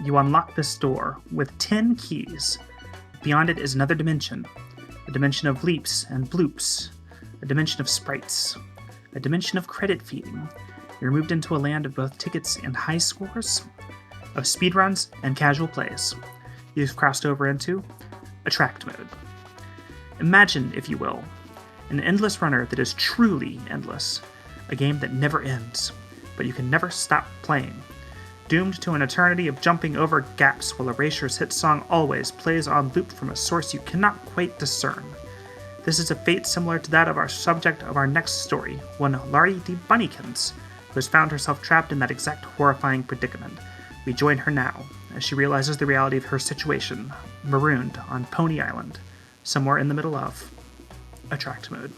you unlock this door with 10 keys. Beyond it is another dimension. A dimension of leaps and bloops. A dimension of sprites. A dimension of credit feeding. You're moved into a land of both tickets and high scores, of speedruns and casual plays. You've crossed over into Attract Mode. Imagine, if you will, an endless runner that is truly endless. A game that never ends, but you can never stop playing. Doomed to an eternity of jumping over gaps while Erasure's hit song Always plays on loop from a source you cannot quite discern. This is a fate similar to that of our subject of our next story, one Laurie D. Bunnykins, who has found herself trapped in that exact horrifying predicament. We join her now, as she realizes the reality of her situation, marooned on Pony Island, somewhere in the middle of Attract Mode.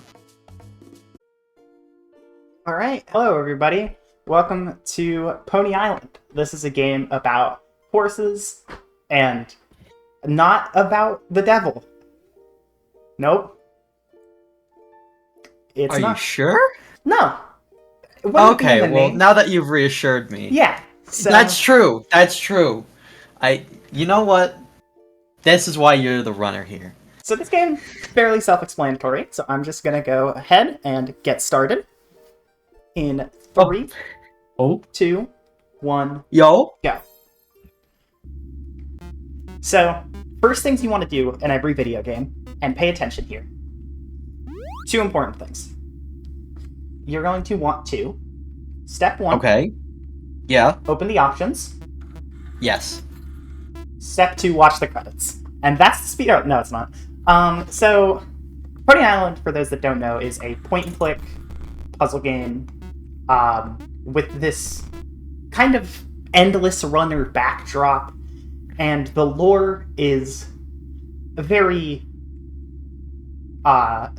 Alright, hello everybody. Welcome to Pony Island. This is a game about horses and not about the devil. Nope. It's Are not. you sure? No. It wouldn't be in Okay, the well, name. now that you've reassured me. Yeah. So... That's true. That's true. You know what? This is why you're the runner here. So this game is fairly self-explanatory, so I'm just gonna go ahead and get started. In 3, 2, 1, Yo. go. So, first things you want to do in every video game, and pay attention here. 2 important things. You're going to want to, step 1, Okay. Yeah. open the options. Yes. Step 2, watch the credits. And that's the speed. Oh, no, it's not. So, Pony Island, for those that don't know, is a point-and-click puzzle game with this kind of endless runner backdrop, and the lore is very Well,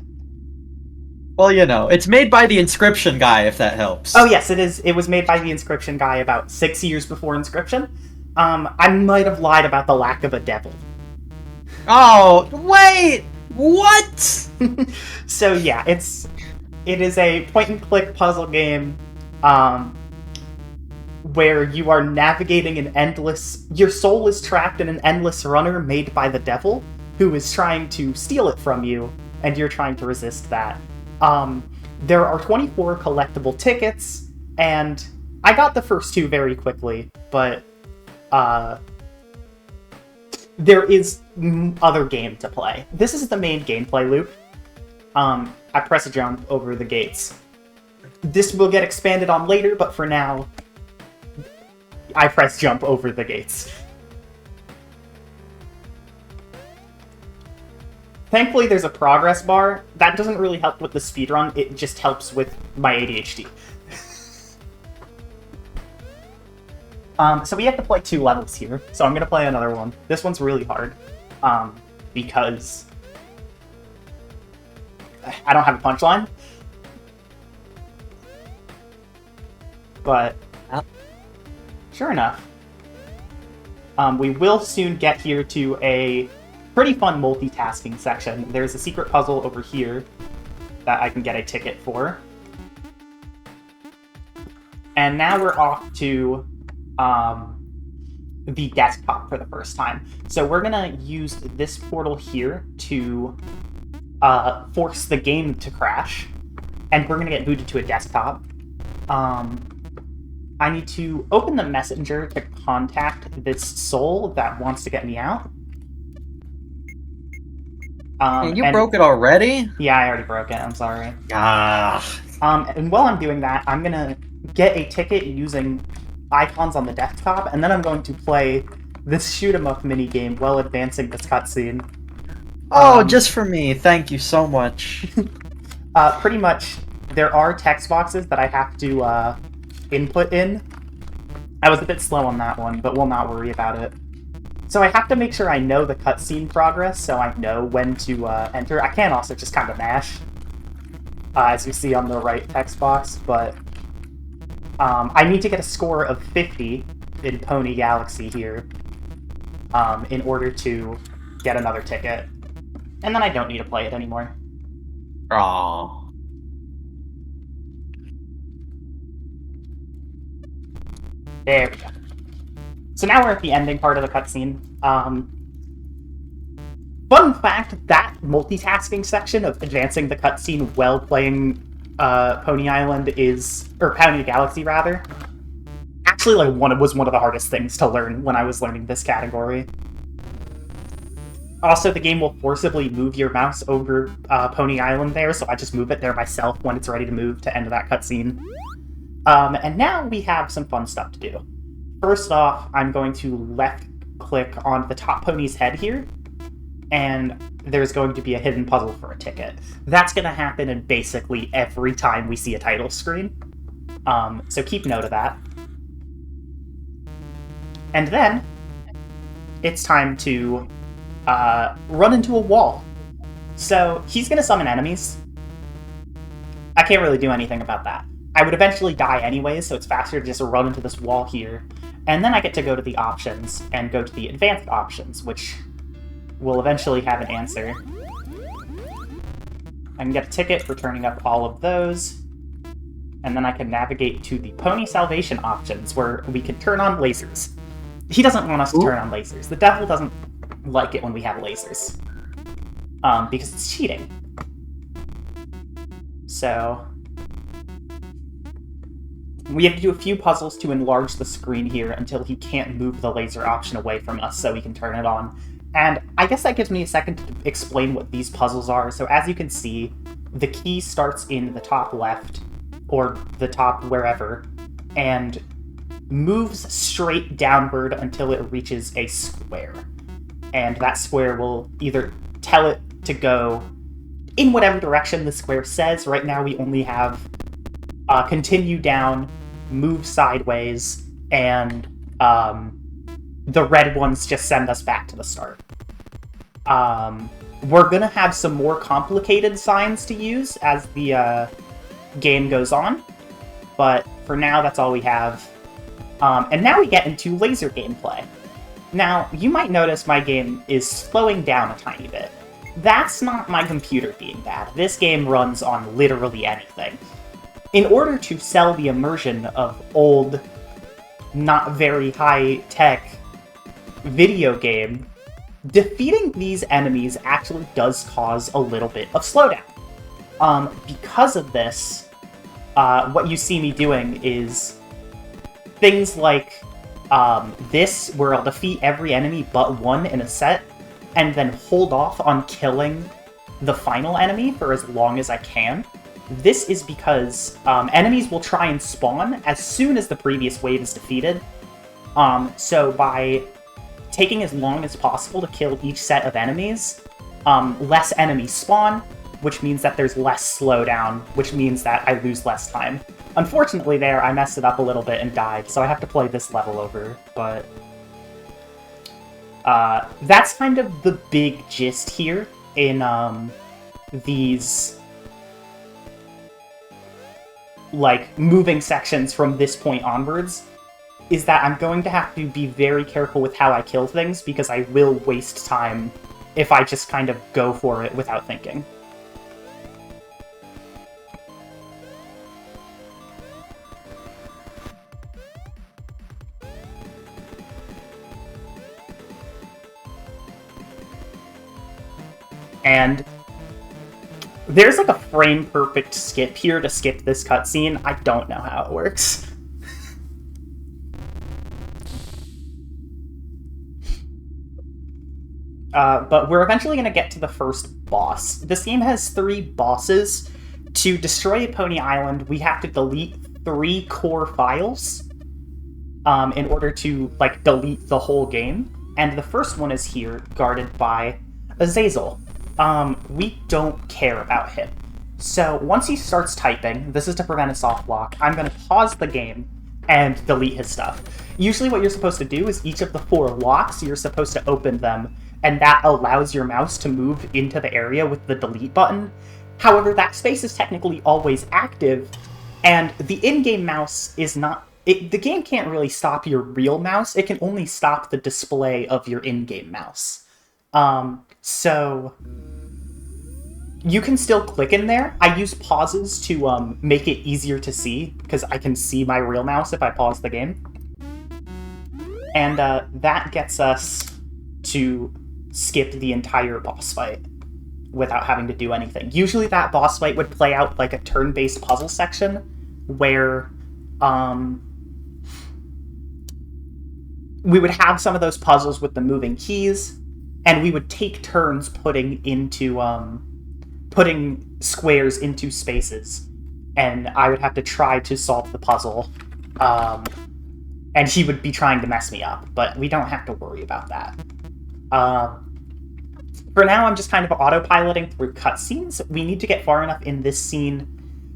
you know, it's made by the Inscription guy, if that helps. Oh yes, it is. It was made by the Inscription guy about 6 years before Inscription. I might have lied about the lack of a devil. Oh, wait! What? So yeah, it is a point-and-click puzzle game where you are navigating an endless... Your soul is trapped in an endless runner made by the devil, who is trying to steal it from you, and you're trying to resist that. There are 24 collectible tickets, and I got the first 2 very quickly, but there is other game to play. This is the main gameplay loop. I press a jump over the gates. This will get expanded on later, but for now, I press jump over the gates. Thankfully, there's a progress bar. That doesn't really help with the speedrun, it just helps with my ADHD. So we have to play 2 levels here, so I'm gonna play another one. This one's really hard, because I don't have a punchline. But sure enough, we will soon get here to a pretty fun multitasking section. There's a secret puzzle over here that I can get a ticket for. And now we're off to the desktop for the first time. So we're gonna use this portal here to force the game to crash, and we're gonna get booted to a desktop. I need to open the messenger to contact this soul that wants to get me out. And you broke it already? Yeah, I already broke it, I'm sorry. Ah. And while I'm doing that, I'm gonna get a ticket using icons on the desktop, and then I'm going to play this shoot-em-up minigame while advancing this cutscene. Oh, just for me. Thank you so much. Pretty much, there are text boxes that I have to input in. I was a bit slow on that one, but we'll not worry about it. So I have to make sure I know the cutscene progress, so I know when to enter. I can also just kind of mash, as you see on the right text box, but I need to get a score of 50 in Pony Galaxy here in order to get another ticket. And then I don't need to play it anymore. Aww. There we go. So now we're at the ending part of the cutscene. Fun fact, that multitasking section of advancing the cutscene while playing Pony Island or Pony Galaxy rather, actually was one of the hardest things to learn when I was learning this category. Also, the game will forcibly move your mouse over Pony Island there, so I just move it there myself when it's ready to move to end that cutscene. And now we have some fun stuff to do. First off, I'm going to left-click on the top pony's head here, and there's going to be a hidden puzzle for a ticket. That's going to happen in basically every time we see a title screen. So keep note of that. And then, it's time to run into a wall. So, he's going to summon enemies. I can't really do anything about that. I would eventually die anyways, so it's faster to just run into this wall here. And then I get to go to the options and go to the advanced options, which will eventually have an answer. I can get a ticket for turning up all of those. And then I can navigate to the Pony Salvation options, where we can turn on lasers. He doesn't want us to turn on lasers. The devil doesn't like it when we have lasers. Because it's cheating. So we have to do a few puzzles to enlarge the screen here until he can't move the laser option away from us so we can turn it on. And I guess that gives me a second to explain what these puzzles are. So as you can see, the key starts in the top left, or the top wherever, and moves straight downward until it reaches a square. And that square will either tell it to go in whatever direction the square says. Right now we only have continue down, move sideways, and the red ones just send us back to the start. We're gonna have some more complicated signs to use as the game goes on, but for now that's all we have. And now we get into laser gameplay. Now, you might notice my game is slowing down a tiny bit. That's not my computer being bad. This game runs on literally anything. In order to sell the immersion of old, not very high-tech video game, defeating these enemies actually does cause a little bit of slowdown. Because of this, what you see me doing is things like this, where I'll defeat every enemy but one in a set, and then hold off on killing the final enemy for as long as I can. This is because enemies will try and spawn as soon as the previous wave is defeated. So by taking as long as possible to kill each set of enemies, less enemies spawn, which means that there's less slowdown, which means that I lose less time. Unfortunately there, I messed it up a little bit and died, so I have to play this level over, but that's kind of the big gist here in these like moving sections from this point onwards, is that I'm going to have to be very careful with how I kill things, because I will waste time if I just kind of go for it without thinking. And there's like a frame-perfect skip here to skip this cutscene. I don't know how it works. But we're eventually going to get to the first boss. This game has 3 bosses. To destroy Pony Island, we have to delete 3 core files in order to, like, delete the whole game. And the first one is here, guarded by Azazel. We don't care about him. So once he starts typing, this is to prevent a soft lock, I'm going to pause the game and delete his stuff. Usually what you're supposed to do is each of the 4 locks, you're supposed to open them, and that allows your mouse to move into the area with the delete button. However, that space is technically always active, and the in-game mouse is not... the game can't really stop your real mouse, it can only stop the display of your in-game mouse. So you can still click in there. I use pauses to make it easier to see, because I can see my real mouse if I pause the game. And that gets us to skip the entire boss fight without having to do anything. Usually that boss fight would play out like a turn-based puzzle section where we would have some of those puzzles with the moving keys, and we would take turns putting squares into spaces, and I would have to try to solve the puzzle, and he would be trying to mess me up, but we don't have to worry about that. For now, I'm just kind of autopiloting through cutscenes. We need to get far enough in this scene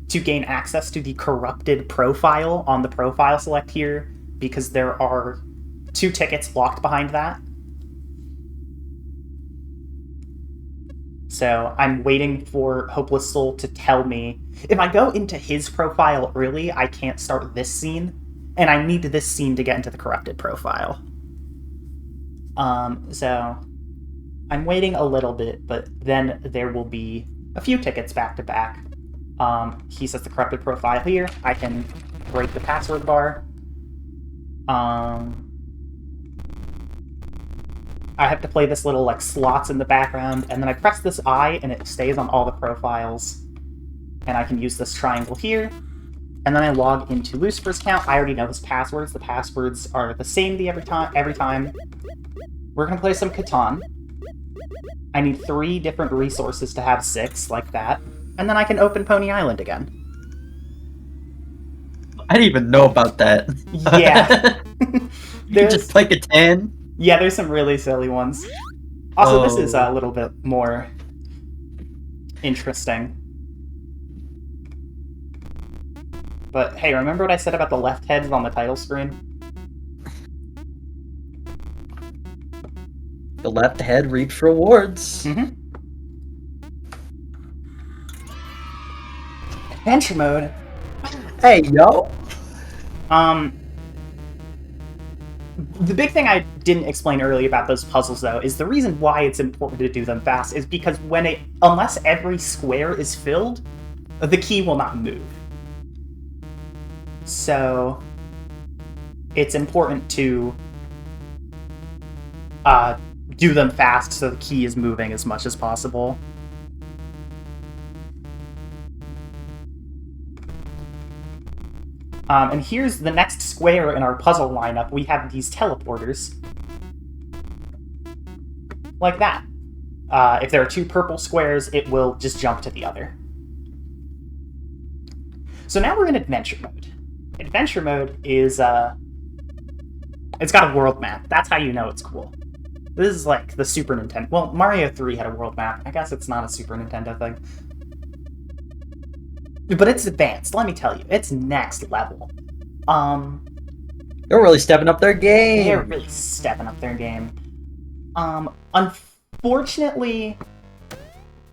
to gain access to the corrupted profile on the profile select here, because there are 2 tickets locked behind that. So I'm waiting for Hopeless Soul to tell me. If I go into his profile early, I can't start this scene, and I need this scene to get into the corrupted profile. So I'm waiting a little bit, but then there will be a few tickets back to back. He says the corrupted profile here. I can break the password bar. I have to play this little like slots in the background, and then I press this I and it stays on all the profiles. And I can use this triangle here. And then I log into Lucifer's account. I already know his passwords. The passwords are the same every time. We're gonna play some Catan. I need 3 different resources to have 6, like that. And then I can open Pony Island again. I didn't even know about that. Yeah. You can just play Catan? Yeah, there's some really silly ones. Also, This is a little bit more interesting. But hey, remember what I said about the left heads on the title screen? The left head reaps rewards. Mm-hmm. Adventure mode. Hey, yo! The big thing I didn't explain earlier about those puzzles, though, is the reason why it's important to do them fast is because unless every square is filled, the key will not move. So it's important to do them fast so the key is moving as much as possible. And here's the next square in our puzzle lineup. We have these teleporters. Like that. If there are 2 purple squares, it will just jump to the other. So now we're in Adventure Mode. Adventure Mode is, it's got a world map. That's how you know it's cool. This is like the Super Nintendo. Well, Mario 3 had a world map. I guess it's not a Super Nintendo thing. But it's advanced, let me tell you. It's next level. They're really stepping up their game. They're really stepping up their game. Unfortunately,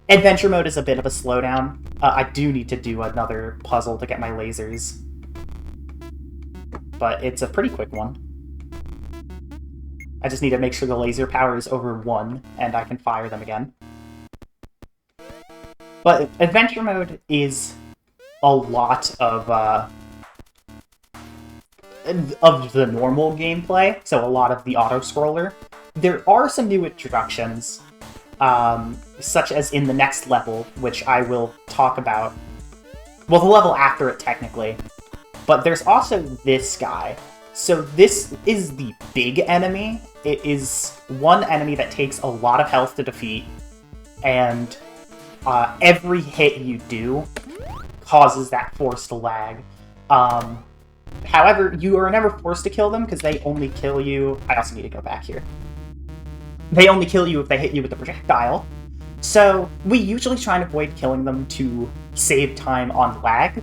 Adventure Mode is a bit of a slowdown. I do need to do another puzzle to get my lasers. But it's a pretty quick one. I just need to make sure the laser power is over 1, and I can fire them again. But Adventure Mode is a lot of the normal gameplay, so a lot of the auto-scroller. There are some new introductions, such as in the next level, which I will talk about. Well, the level after it, technically. But there's also this guy. So this is the big enemy. It is one enemy that takes a lot of health to defeat, and every hit you do causes that forced lag. However, you are never forced to kill them, because they only kill you... I also need to go back here. They only kill you if they hit you with the projectile. So, we usually try and avoid killing them to save time on lag.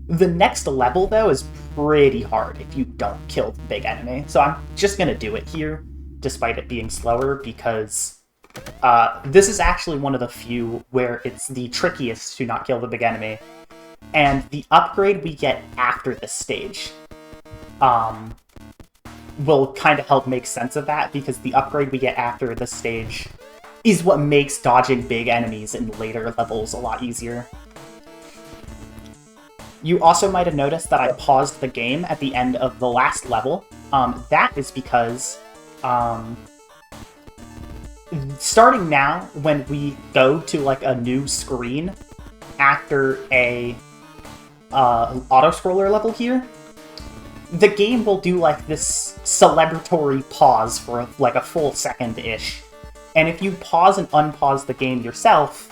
The next level, though, is pretty hard if you don't kill the big enemy. So I'm just going to do it here, despite it being slower, because this is actually one of the few where it's the trickiest to not kill the big enemy. And the upgrade we get after this stage will kind of help make sense of that, because the upgrade we get after this stage is what makes dodging big enemies in later levels a lot easier. You also might have noticed that I paused the game at the end of the last level, That is because starting now, when we go to like a new screen after a auto-scroller level here, the game will do like this celebratory pause for like a full second-ish. And if you pause and unpause the game yourself,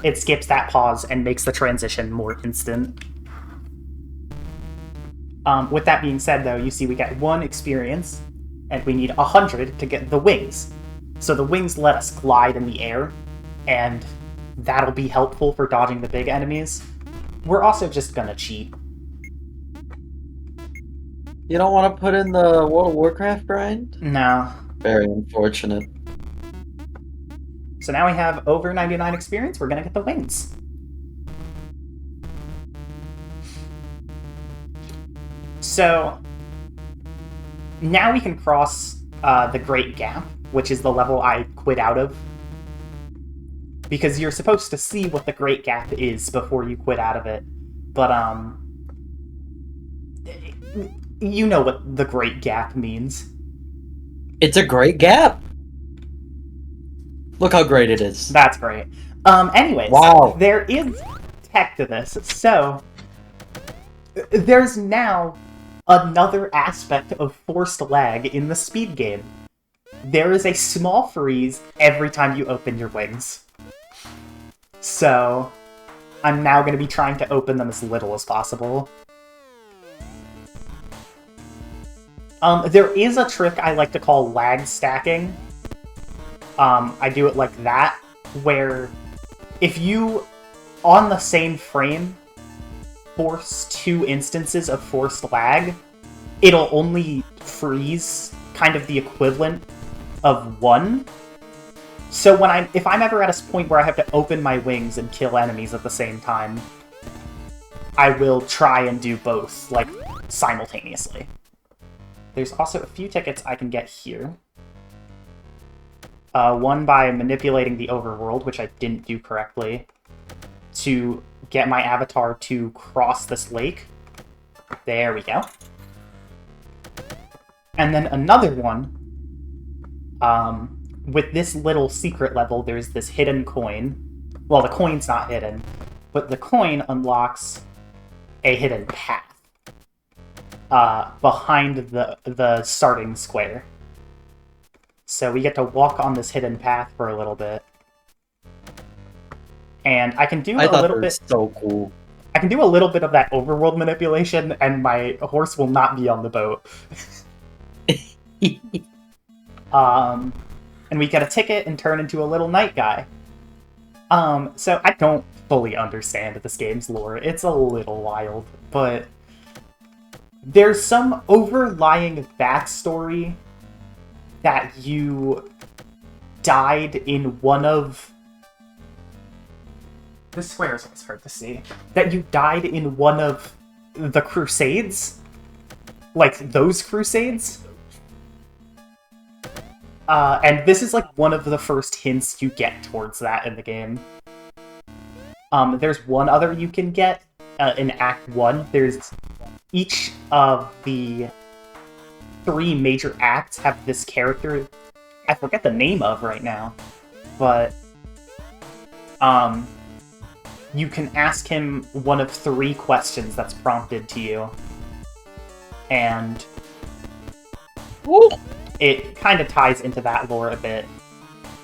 it skips that pause and makes the transition more instant. With that being said, though, you see we get 1 experience, and we need 100 to get the wings. So the wings let us glide in the air, and that'll be helpful for dodging the big enemies. We're also just gonna cheat. You don't want to put in the World of Warcraft grind? No. Very unfortunate. So now we have over 99 experience, we're gonna get the wings. So now we can cross the Great Gap, which is the level I quit out of. Because you're supposed to see what the Great Gap is before you quit out of it. But, you know what the Great Gap means. It's a great gap! Look how great it is. That's great. Anyways, wow. There is tech to this. So, there's now another aspect of forced lag in the speed game. There is a small freeze every time you open your wings. So, I'm now going to be trying to open them as little as possible. There is a trick I like to call lag stacking. I do it like that, where if you, on the same frame, force 2 instances of forced lag, it'll only freeze kind of the equivalent of 1. So if I'm ever at a point where I have to open my wings and kill enemies at the same time, I will try and do both, like, simultaneously. There's also a few tickets I can get here. One by manipulating the overworld, which I didn't do correctly, to get my avatar to cross this lake. There we go. And then another one, with this little secret level, there's this hidden coin. Well, the coin's not hidden, but the coin unlocks a hidden path behind the starting square. So we get to walk on this hidden path for a little bit. And I can do a little bit... so cool. I can do a little bit of that overworld manipulation, and my horse will not be on the boat. And we get a ticket and turn into a little night guy. So I don't fully understand this game's lore. It's a little wild, but there's some overlying backstory that you died in one of... This square is always hard to see. That you died in one of the Crusades? Like, those Crusades? And this is, like, one of the first hints you get towards that in the game. There's one other you can get in Act 1. There's... Each of the 3 major acts have this character I forget the name of right now, but you can ask him one of 3 questions that's prompted to you, and it kind of ties into that lore a bit.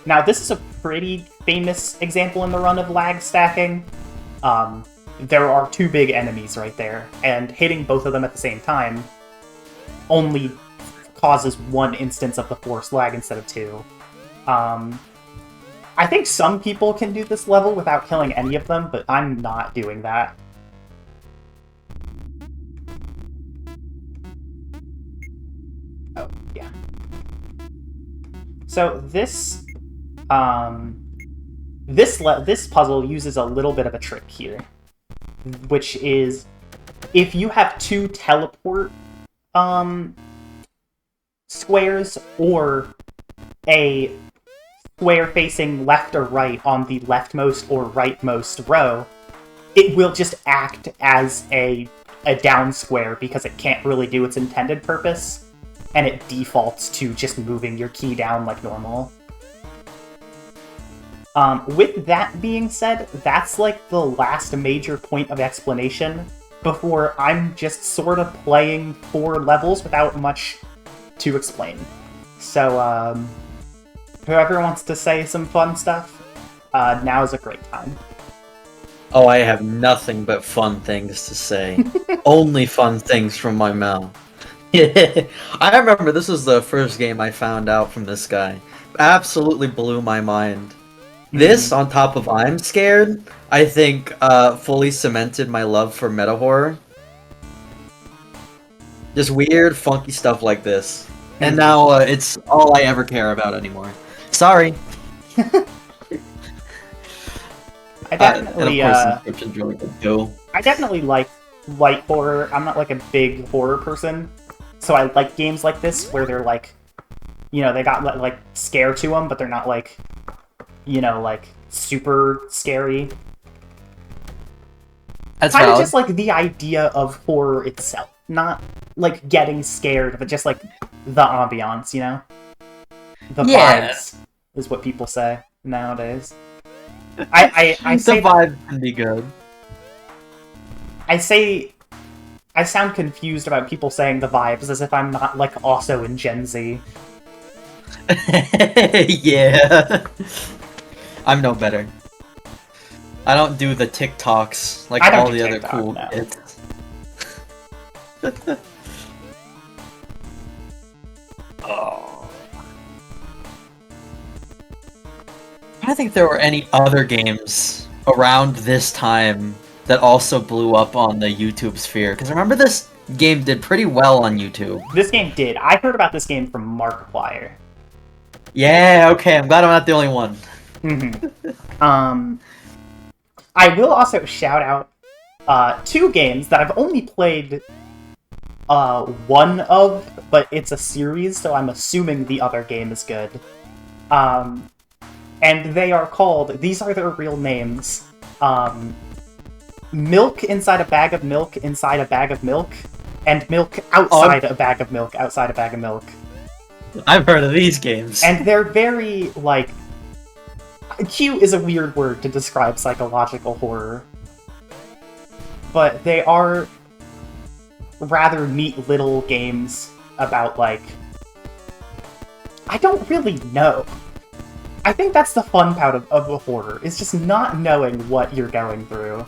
Now, this is a pretty famous example in the run of lag stacking. There are 2 big enemies right there, and hitting both of them at the same time only causes 1 instance of the forced lag instead of 2. I think some people can do this level without killing any of them, but I'm not doing that. Oh, yeah. So this this puzzle uses a little bit of a trick here, which is if you have 2 teleport squares or a square facing left or right on the leftmost or rightmost row, it will just act as a a down square because it can't really do its intended purpose, and it defaults to just moving your key down like normal. With that being said, that's like the last major point of explanation before I'm just sort of playing 4 levels without much to explain. So, whoever wants to say some fun stuff, now is a great time. Oh, I have nothing but fun things to say. Only fun things from my mouth. I remember this was the first game I found out from this guy. Absolutely blew my mind. This, on top of I'm Scared, I think fully cemented my love for meta horror. Just weird, funky stuff like this. And now it's all I ever care about anymore. Sorry. I definitely, and of course, inscription's really good too. I definitely like light horror. I'm not like a big horror person, so I like games like this where they're like, you know, they got like scare to them, but they're not like, you know, like super scary. That's kind of valid. just like the idea of horror itself, not like getting scared, but just like the ambiance, you know? The vibes is what people say nowadays. I say the vibe can be good. I sound confused about people saying the vibes as if I'm not like also in Gen Z. Yeah. I'm no better. I don't do the TikToks like all the other cool kids. Oh. I don't think there were any other games around this time that also blew up on the YouTube sphere. Because remember, this game did pretty well on YouTube. This game did. I heard about this game from Markiplier. Yeah, okay, I'm glad I'm not the only one. I will also shout out 2 games that I've only played one of, but it's a series, so I'm assuming the other game is good. And they are called, these are their real names, Milk Inside a Bag of Milk Inside a Bag of Milk, and Milk Outside a Bag of Milk Outside a Bag of Milk. I've heard of these games. And they're very, like... Cute is a weird word to describe psychological horror. But they are rather neat little games about, like... I don't really know. I think that's the fun part of a horror, is just not knowing what you're going through.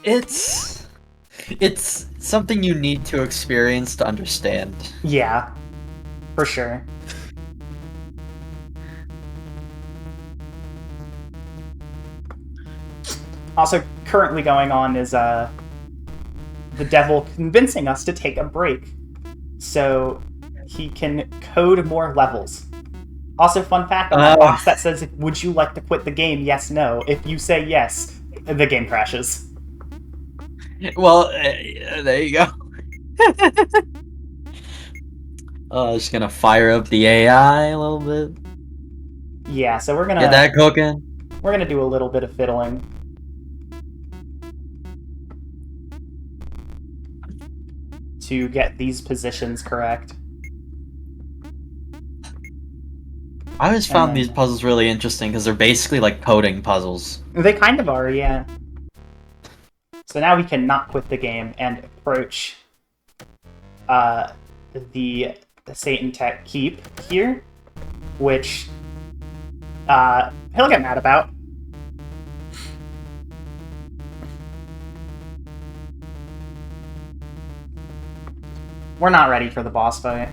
It's something you need to experience to understand. Yeah, for sure. Also, currently going on is, the devil convincing us to take a break so he can code more levels. Also, fun fact on that box that says, would you like to quit the game? Yes, no. If you say yes, the game crashes. Well, there you go. Just gonna fire up the AI a little bit. Yeah, so we're gonna... Get that cooking. We're gonna do a little bit of fiddling. To get these positions correct. I always found these puzzles really interesting because they're basically like coding puzzles. They kind of are, yeah. So now we can not quit the game and approach the Satan Tech Keep here, which he'll get mad about. We're not ready for the boss fight.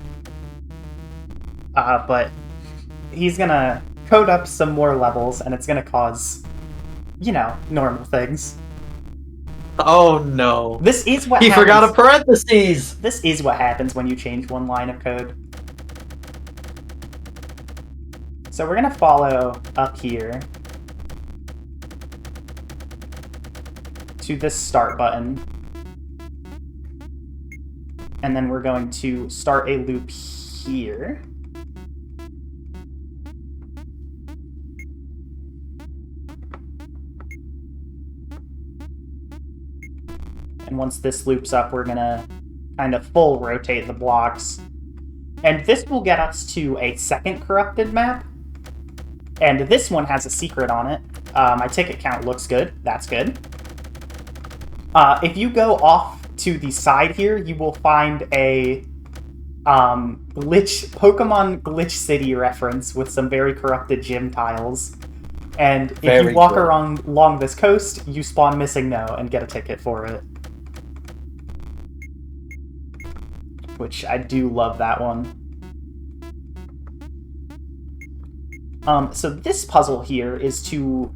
But he's gonna code up some more levels, and it's gonna cause, you know, normal things. Oh no. This is what he happens. forgot a parentheses! This is what happens when you change one line of code. So we're gonna follow up here to this start button. And then we're going to start a loop here. And once this loops up, we're gonna kind of full rotate the blocks. And this will get us to a second corrupted map. And this one has a secret on it. My ticket count looks good. That's good. If you go off to the side here, you will find a Pokemon Glitch City reference with some very corrupted gym tiles. And if you walk along this coast, you spawn Missing No and get a ticket for it. Which I do love that one. So this puzzle here is to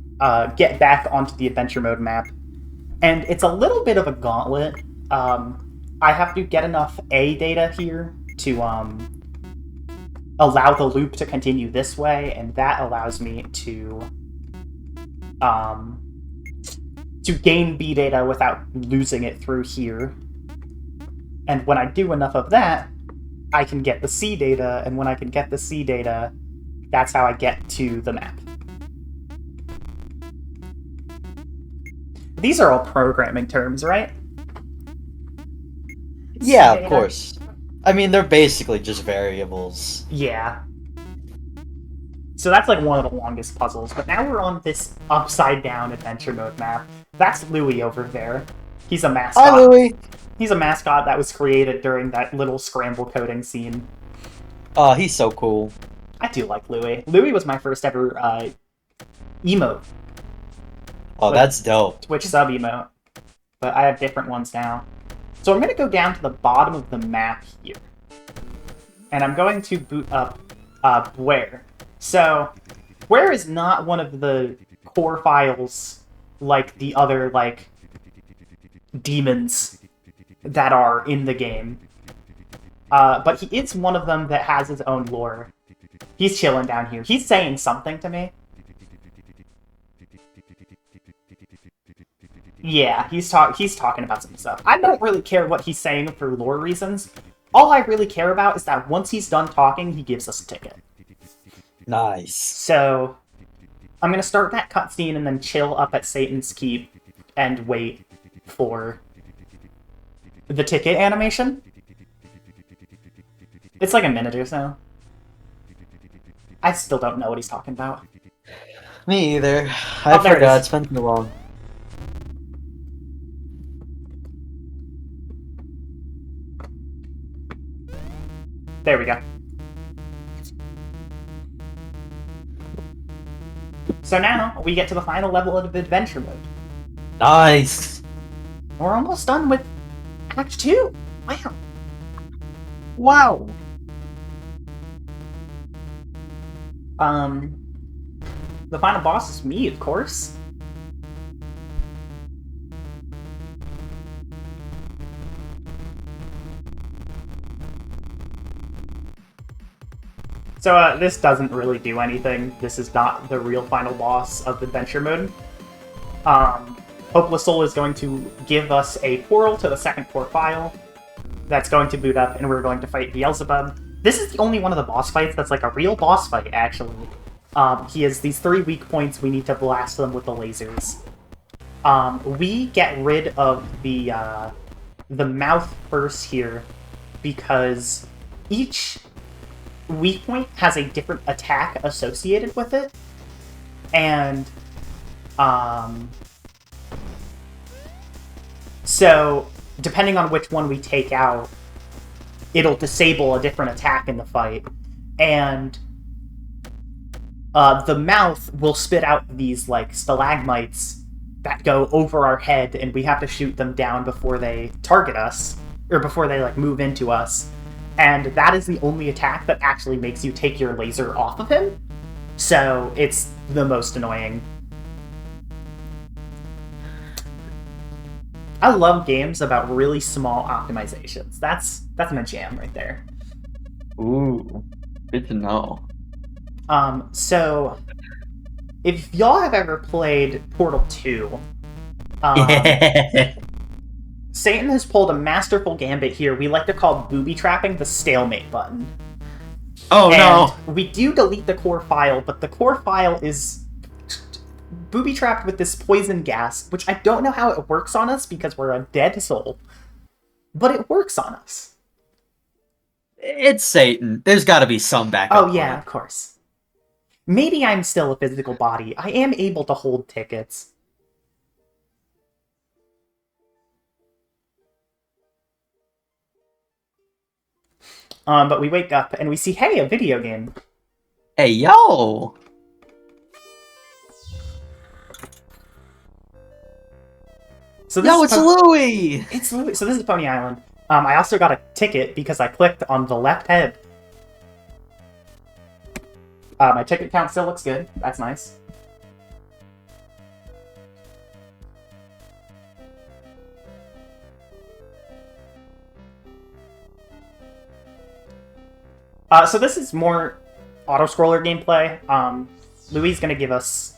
get back onto the adventure mode map. And it's a little bit of a gauntlet. I have to get enough A data here to allow the loop to continue this way, and that allows me to gain B data without losing it through here. And when I do enough of that, I can get the C data, and when I can get the C data, that's how I get to the map. These are all programming terms, right? Yeah, of course. I mean, they're basically just variables. Yeah. So that's like one of the longest puzzles, but now we're on this upside-down adventure mode map. That's Louie over there. He's a mascot. Hi, Louie! He's a mascot that was created during that little scramble coding scene. Oh, he's so cool. I do like Louie. Louie was my first ever emote. Oh, that's dope. Twitch sub emote. But I have different ones now. So I'm going to go down to the bottom of the map here. And I'm going to boot up Where. So, Where is not one of the core files like the other, like, demons that are in the game. But he is one of them that has his own lore. He's chilling down here. He's saying something to me. Yeah, he's talking about some stuff. I don't really care what he's saying for lore reasons. All I really care about is that once he's done talking, he gives us a ticket. Nice. So, I'm going to start that cutscene and then chill up at Satan's Keep and wait for the ticket animation. It's like a minute or so. I still don't know what he's talking about. Me either. I forgot. It's been too long. There we go. So now, we get to the final level of adventure mode. Nice! We're almost done with Act 2! Wow! Wow! The final boss is me, of course. So, this doesn't really do anything. This is not the real final boss of Adventure Mode. Hopeless Soul is going to give us a portal to the second core file that's going to boot up, and we're going to fight Beelzebub. This is the only one of the boss fights that's like a real boss fight, actually. He has these 3 weak points. We need to blast them with the lasers. We get rid of the mouth first here, because each weak point has a different attack associated with it, and so depending on which one we take out, it'll disable a different attack in the fight, and the mouth will spit out these like stalagmites that go over our head, and we have to shoot them down before they target us, or before they like move into us. And that is the only attack that actually makes you take your laser off of him. So it's the most annoying. I love games about really small optimizations. That's my jam right there. Ooh, good to know. So if y'all have ever played Portal 2, Satan has pulled a masterful gambit here we like to call booby trapping the stalemate button. Oh, and no! We do delete the core file, but the core file is booby-trapped with this poison gas, which I don't know how it works on us because we're a dead soul. But it works on us. It's Satan. There's got to be some backup. Oh, yeah, of course. Maybe I'm still a physical body. I am able to hold tickets. But we wake up and we see, hey, a video game. Hey, yo! So Yo, it's Louie! It's Louie. So this is Pony Island. I also got a ticket because I clicked on the left head. My ticket count still looks good. That's nice. So this is more auto-scroller gameplay. Louis is going to give us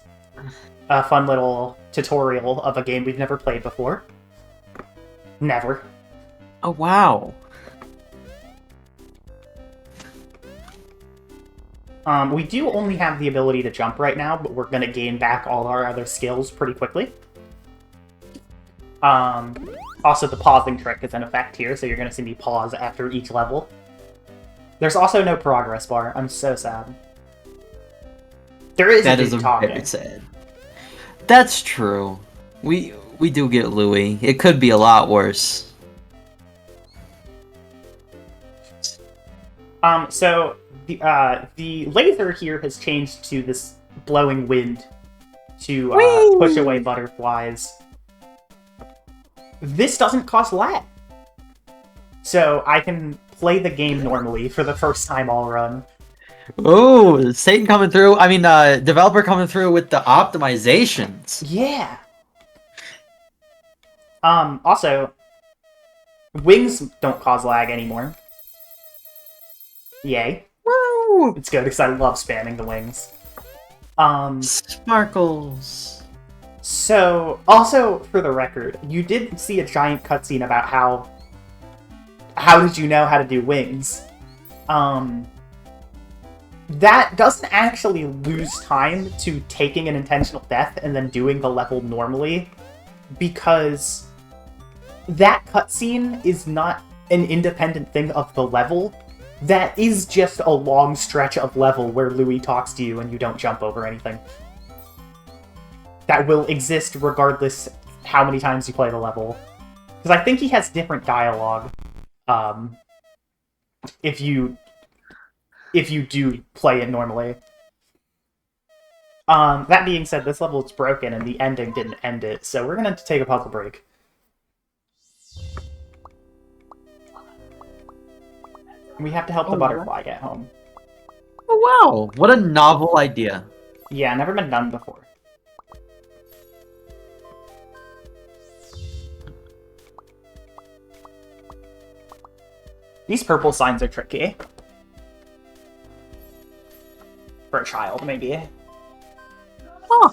a fun little tutorial of a game we've never played before. Never. Oh, wow. We do only have the ability to jump right now, but we're going to gain back all our other skills pretty quickly. Also, the pausing trick is in effect here, so you're going to see me pause after each level. There's also no progress bar. I'm so sad. There is that a is big a talking. bit sad. That's true. We do get Louie. It could be a lot worse. So the laser here has changed to this blowing wind to push away butterflies. This doesn't cause lag, so I can play the game normally for the first time all run. Oh, Satan coming through. I mean, developer coming through with the optimizations. Yeah. Also, wings don't cause lag anymore. Yay. Woo! It's good because I love spamming the wings. Sparkles. So, also for the record, you did see a giant cutscene about how did you know how to do wings? That doesn't actually lose time to taking an intentional death and then doing the level normally, because that cutscene is not an independent thing of the level. That is just a long stretch of level where Louis talks to you and you don't jump over anything. That will exist regardless how many times you play the level. Because I think he has different dialogue. If you do play it normally. That being said, this level is broken and the ending didn't end it, so we're gonna take a puzzle break. We have to help the butterfly get home. Oh wow, what a novel idea. Yeah, never been done before. These purple signs are tricky. For a child, maybe. Huh.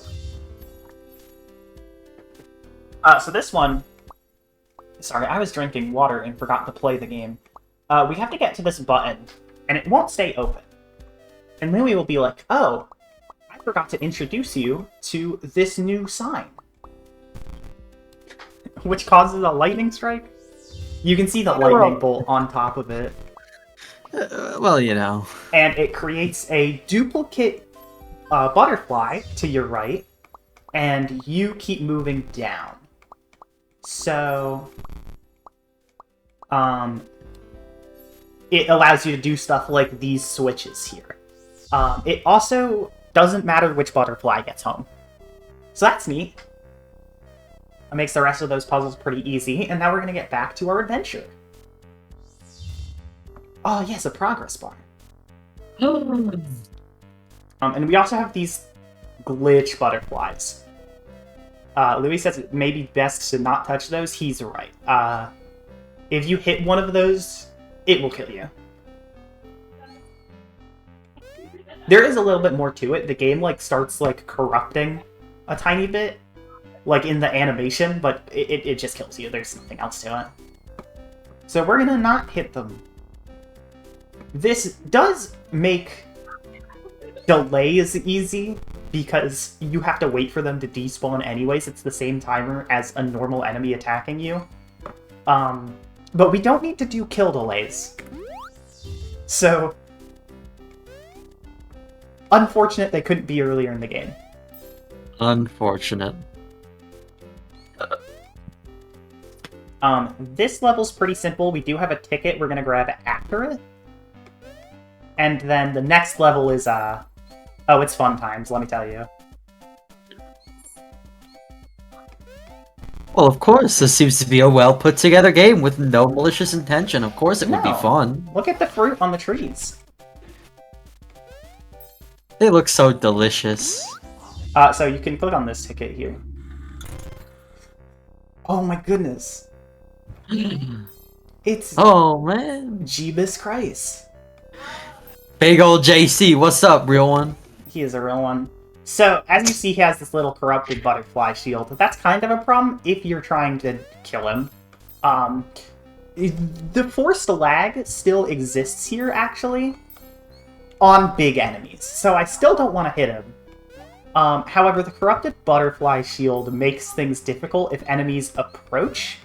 So this one... Sorry, I was drinking water and forgot to play the game. We have to get to this button, and it won't stay open. And Louie will be like, oh, I forgot to introduce you to this new sign. Which causes a lightning strike? You can see the lightning bolt on top of it. Well, you know. And it creates a duplicate butterfly to your right, and you keep moving down. So, it allows you to do stuff like these switches here. It also doesn't matter which butterfly gets home. So that's neat. It makes the rest of those puzzles pretty easy, and now we're going to get back to our adventure. Oh, yes, a progress bar. And we also have these glitch butterflies. Louis says it may be best to not touch those. He's right. If you hit one of those, it will kill you. There is a little bit more to it. The game starts corrupting a tiny bit, in the animation, but it just kills you. There's nothing else to it. So we're gonna not hit them. This does make delays easy, because you have to wait for them to despawn anyways. It's the same timer as a normal enemy attacking you. But we don't need to do kill delays. So, unfortunate they couldn't be earlier in the game. Unfortunate. This level's pretty simple. We do have a ticket we're gonna grab after it. And then the next level is, oh, it's fun times, let me tell you. Well, of course, this seems to be a well put together game with no malicious intention. Of course it would be No. fun. Look at the fruit on the trees. They look so delicious. So you can click on this ticket here. Oh my goodness. It's Oh, man. Jeebus Christ. Big old JC, what's up, real one? He is a real one. So, as you see, he has this little corrupted butterfly shield. That's kind of a problem if you're trying to kill him. The forced lag still exists here, actually, on big enemies. So I still don't want to hit him. However, the corrupted butterfly shield makes things difficult if enemies approach.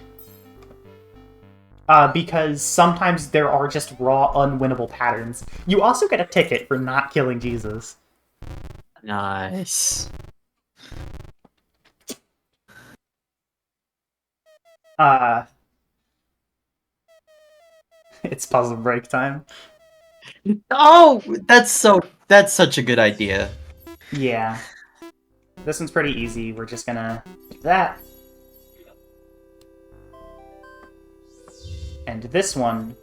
Because sometimes there are just raw, unwinnable patterns. You also get a ticket for not killing Jesus. Nice. It's puzzle break time. Oh, that's such a good idea. Yeah. This one's pretty easy. We're just gonna do that. And this one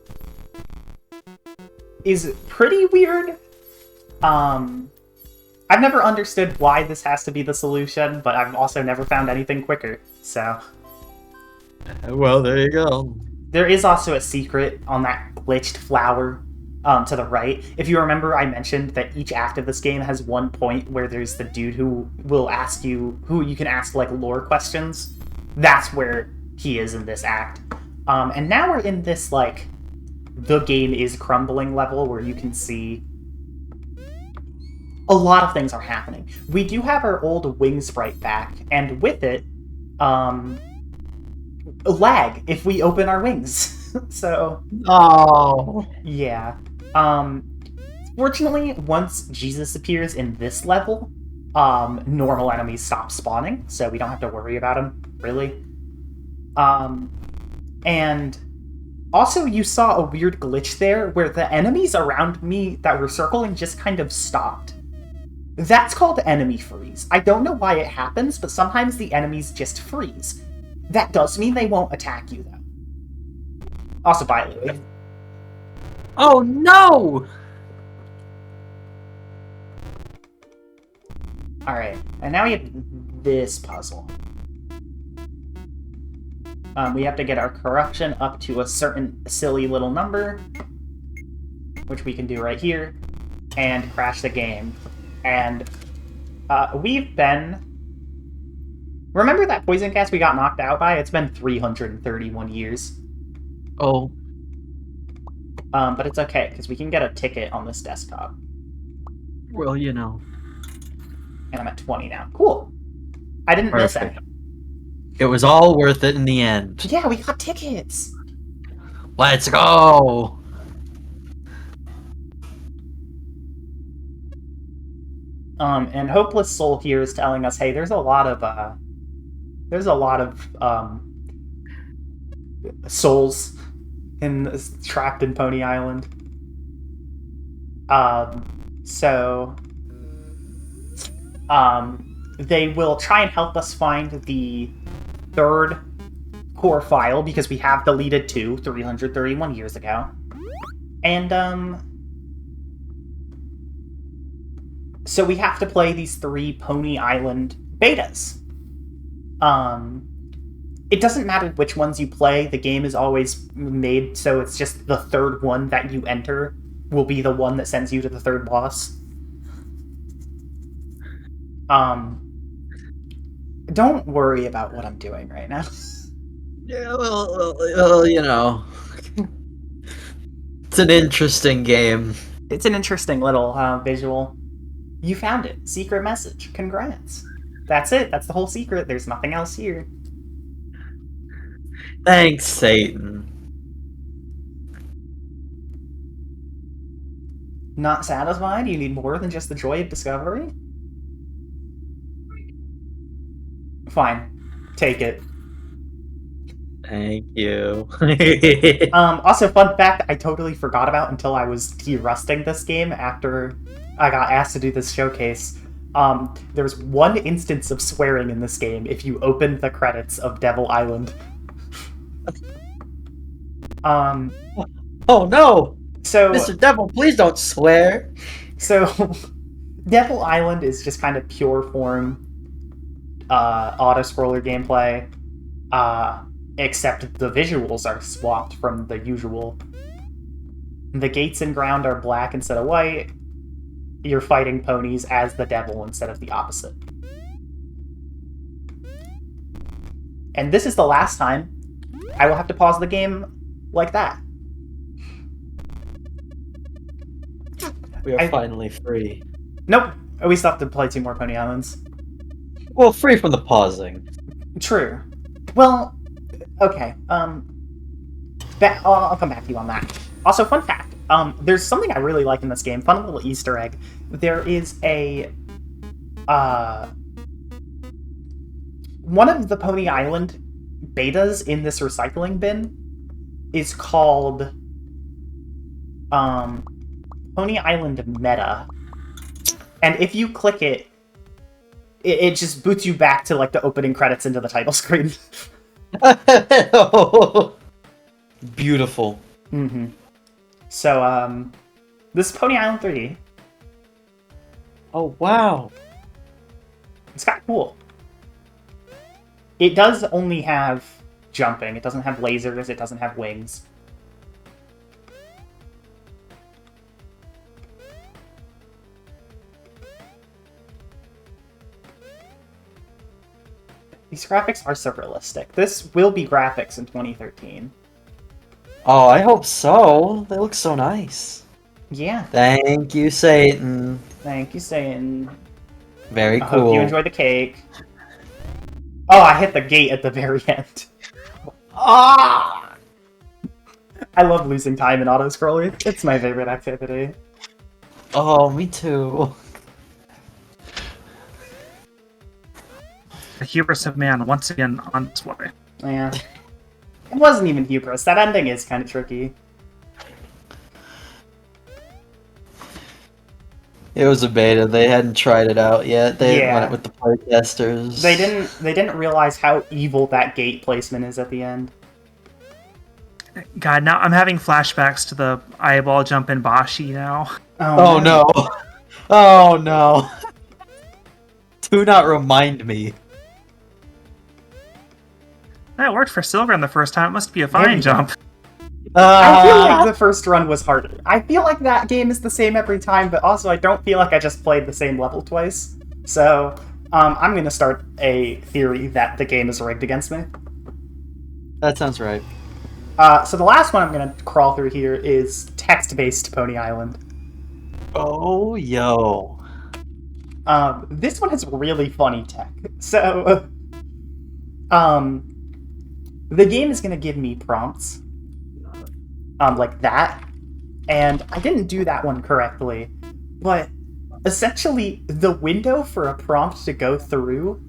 is pretty weird. I've never understood why this has to be the solution, but I've also never found anything quicker, so... Well, there you go. There is also a secret on that glitched flower to the right. If you remember, I mentioned that each act of this game has one point where there's the dude who will ask you, who you can ask, like, lore questions. That's where he is in this act. And now we're in this, like, the game is crumbling level where you can see a lot of things are happening. We do have our old wing sprite back, and with it, lag if we open our wings. So, Oh. yeah. Fortunately, once Jesus appears in this level, normal enemies stop spawning, so we don't have to worry about them, really. And also, you saw a weird glitch there where the enemies around me that were circling just kind of stopped. That's called enemy freeze. I don't know why it happens, but sometimes the enemies just freeze. That does mean they won't attack you, though. Also, bye, Louie. Oh no! Alright, and now we have this puzzle. We have to get our corruption up to a certain silly little number, which we can do right here, and crash the game. And we've been... Remember that poison cast we got knocked out by? It's been 331 years. Oh. But it's okay, because we can get a ticket on this desktop. Well, you know. And I'm at 20 now. Cool. I didn't miss any. It was all worth it in the end. Yeah, we got tickets! Let's go! And Hopeless Soul here is telling us, hey, there's a lot of souls trapped in Pony Island. They will try and help us find the third core file, because we have deleted 2 331 years ago. And, so we have to play these 3 Pony Island betas. It doesn't matter which ones you play, the game is always made so it's just the third one that you enter will be the one that sends you to the third boss. Don't worry about what I'm doing right now. Yeah, well, you know. It's an interesting game. It's an interesting little visual. You found it. Secret message. Congrats. That's it. That's the whole secret. There's nothing else here. Thanks, Satan. Not satisfied? You need more than just the joy of discovery? Fine. Take it. Thank you. Also, fun fact I totally forgot about until I was derusting this game after I got asked to do this showcase. There's one instance of swearing in this game if you open the credits of Devil Island. Oh no! So, Mr. Devil, please don't swear! So, Devil Island is just kind of pure form auto-scroller gameplay, except the visuals are swapped from the usual. The gates and ground are black instead of white. You're fighting ponies as the devil instead of the opposite. And this is the last time I will have to pause the game like that. We are finally free. Nope. We still have to play 2 more Pony Islands. Well, free from the pausing. True. Well, okay. I'll come back to you on that. Also, fun fact. There's something I really like in this game. Fun little Easter egg. There is a... one of the Pony Island betas in this recycling bin is called... Pony Island Meta. And if you click it, it just boots you back to, like, the opening credits into the title screen. Beautiful. Mm-hmm. So, this is Pony Island 3D. Oh, wow. It's kind of cool. It does only have jumping. It doesn't have lasers. It doesn't have wings. These graphics are so realistic. This will be graphics in 2013. Oh, I hope so. They look so nice. Yeah. Thank you, Satan. Thank you, Satan. Very I cool. hope you enjoy the cake. Oh, I hit the gate at the very end. Ah! I love losing time in auto-scroller. It's my favorite activity. Oh, me too. The hubris of man once again on its way. Yeah. It wasn't even hubris. That ending is kind of tricky. It was a beta. They hadn't tried it out yet. They Yeah. went it with the playtesters. They didn't realize how evil that gate placement is at the end. God, now I'm having flashbacks to the eyeball jump in Bashi now. Oh no. Oh no. Do not remind me. That worked for Silgram the first time. It must be a fine jump. I feel like the first run was harder. I feel like that game is the same every time, but also I don't feel like I just played the same level twice. So, I'm gonna start a theory that the game is rigged against me. That sounds right. So the last one I'm gonna crawl through here is text-based Pony Island. Oh, yo. This one has really funny tech. So, the game is gonna give me prompts. Like that. And I didn't do that one correctly. But essentially, the window for a prompt to go through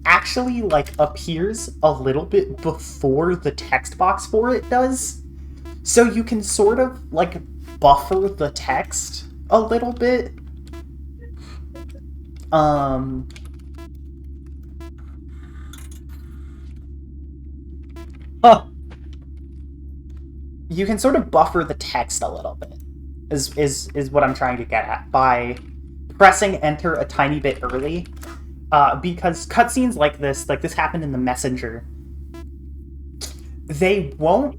actually, like, appears a little bit before the text box for it does. So you can sort of, like, buffer the text a little bit. Huh. You can sort of buffer the text a little bit, is what I'm trying to get at, by pressing enter a tiny bit early. Because cutscenes like this happened in the Messenger, they won't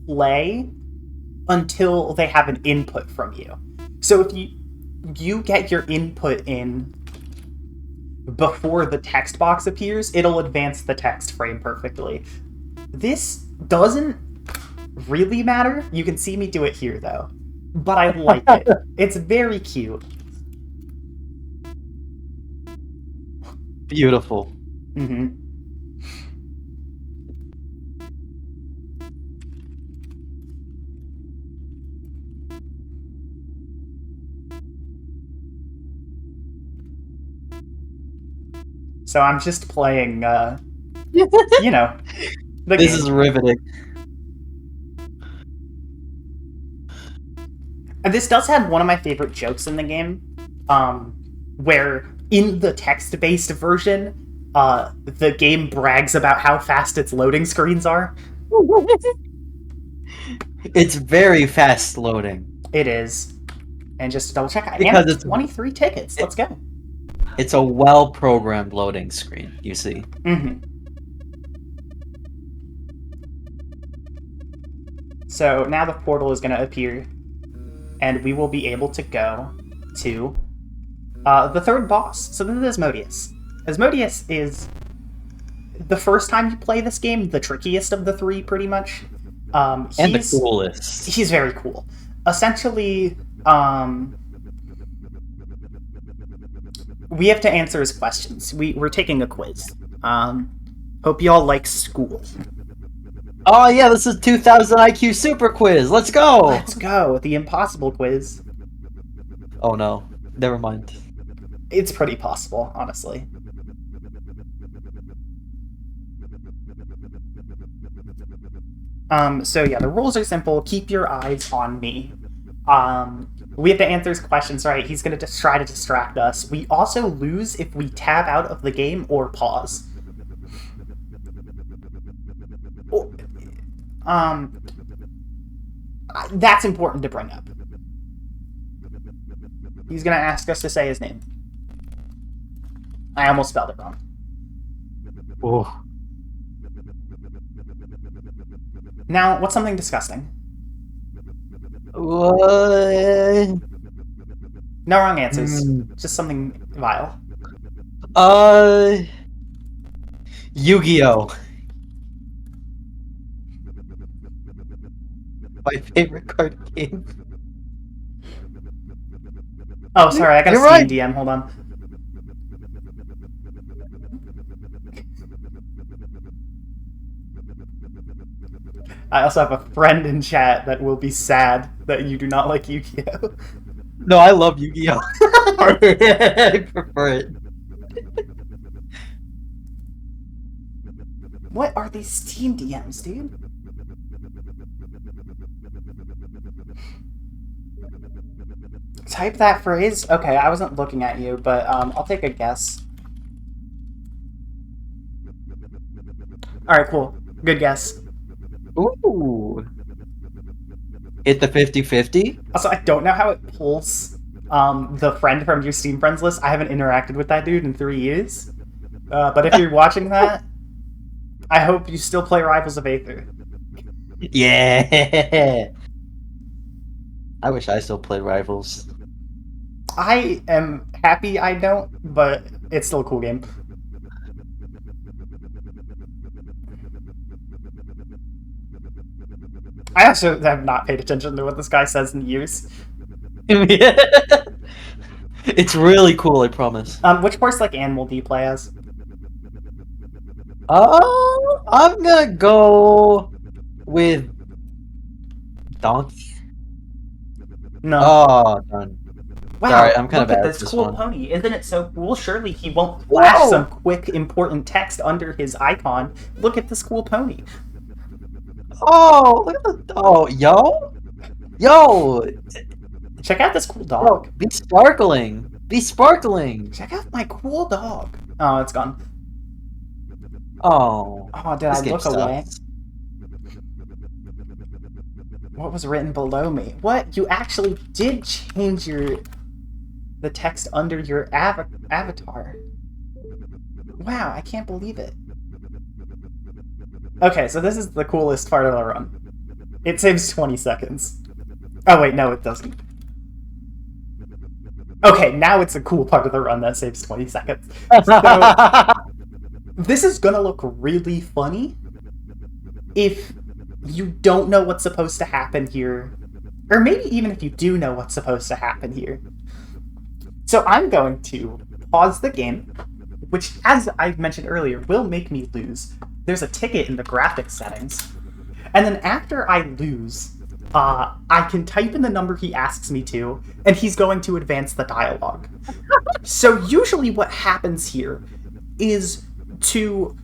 play until they have an input from you. So if you get your input in before the text box appears, it'll advance the text frame perfectly. This doesn't really matter. You can see me do it here, though. But I like it. It's very cute. Beautiful. Mm-hmm. So I'm just playing, you know, the This game. is riveting. And this does have one of my favorite jokes in the game, where in the text-based version, the game brags about how fast its loading screens are. It's very fast loading. It is. And just to double check, I Because am it's 23 tickets. Let's go. It's a well-programmed loading screen, you see. Mm-hmm. So now the portal is going to appear, and we will be able to go to the third boss. So this is Asmodeus. Asmodeus is, the first time you play this game, the trickiest of the three, pretty much. And the coolest. He's very cool. Essentially, we have to answer his questions. We're taking a quiz. Hope y'all like school. Oh yeah, this is 2000 IQ Super Quiz. Let's go. Let's go. The impossible quiz. Oh no, never mind. It's pretty possible, honestly. So yeah, the rules are simple. Keep your eyes on me. We have to answer his questions right. He's going to try to distract us. We also lose if we tab out of the game or pause. That's important to bring up. He's going to ask us to say his name. I almost spelled it wrong. Oh. Now, what's something disgusting? What? No wrong answers. Just something vile. Yu-Gi-Oh! My favorite card game. Oh, sorry, I got You're a Steam right. DM. Hold on. I also have a friend in chat that will be sad that you do not like Yu-Gi-Oh! No, I love Yu-Gi-Oh! I prefer it. What are these Steam DMs, dude? Type that phrase? Okay, I wasn't looking at you, but I'll take a guess. Alright, cool. Good guess. Ooh. Hit the 50-50? Also, I don't know how it pulls the friend from your Steam friends list. I haven't interacted with that dude in 3 years. But if you're watching that, I hope you still play Rivals of Aether. Yeah. I wish I still played Rivals. I am happy I don't, but it's still a cool game. I also have not paid attention to what this guy says in years. It's really cool, I promise. Which horse like animal do you play as? I'm gonna go with donkey. No. Oh, darn. Wow, Sorry, I'm kind of look bad at at this this cool one. pony. Isn't it so cool? Surely he won't flash Whoa! some quick, important text under his icon. Look at this cool pony. Oh, look at the... Oh, yo! Check out this cool Yo, dog. be sparkling! Be sparkling! Check out my cool dog. Oh, it's gone. Oh. Oh, did This I game look away? sucks. What was written below me? What? You actually did change the text under your avatar. Wow, I can't believe it. Okay, so this is the coolest part of the run. It saves 20 seconds. Oh wait, no it doesn't. Okay, now it's a cool part of the run that saves 20 seconds. So, this is gonna look really funny if you don't know what's supposed to happen here. Or maybe even if you do know what's supposed to happen here. So I'm going to pause the game, which, as I mentioned earlier, will make me lose. There's a ticket in the graphics settings. And then after I lose, I can type in the number he asks me to, and he's going to advance the dialogue. So usually what happens here is to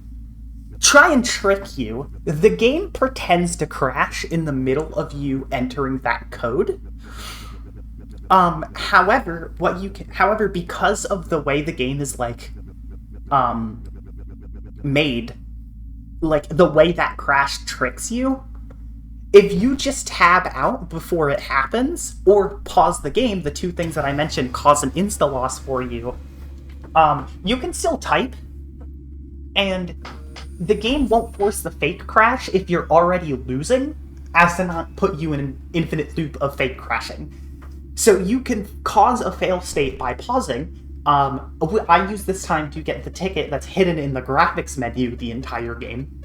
try and trick you. The game pretends to crash in the middle of you entering that code. However, because of the way the game is made, like the way that crash tricks you, if you just tab out before it happens, or pause the game, the two things that I mentioned cause an insta-loss for you, you can still type, and the game won't force the fake crash if you're already losing, as to not put you in an infinite loop of fake crashing. So you can cause a fail state by pausing. I use this time to get the ticket that's hidden in the graphics menu the entire game.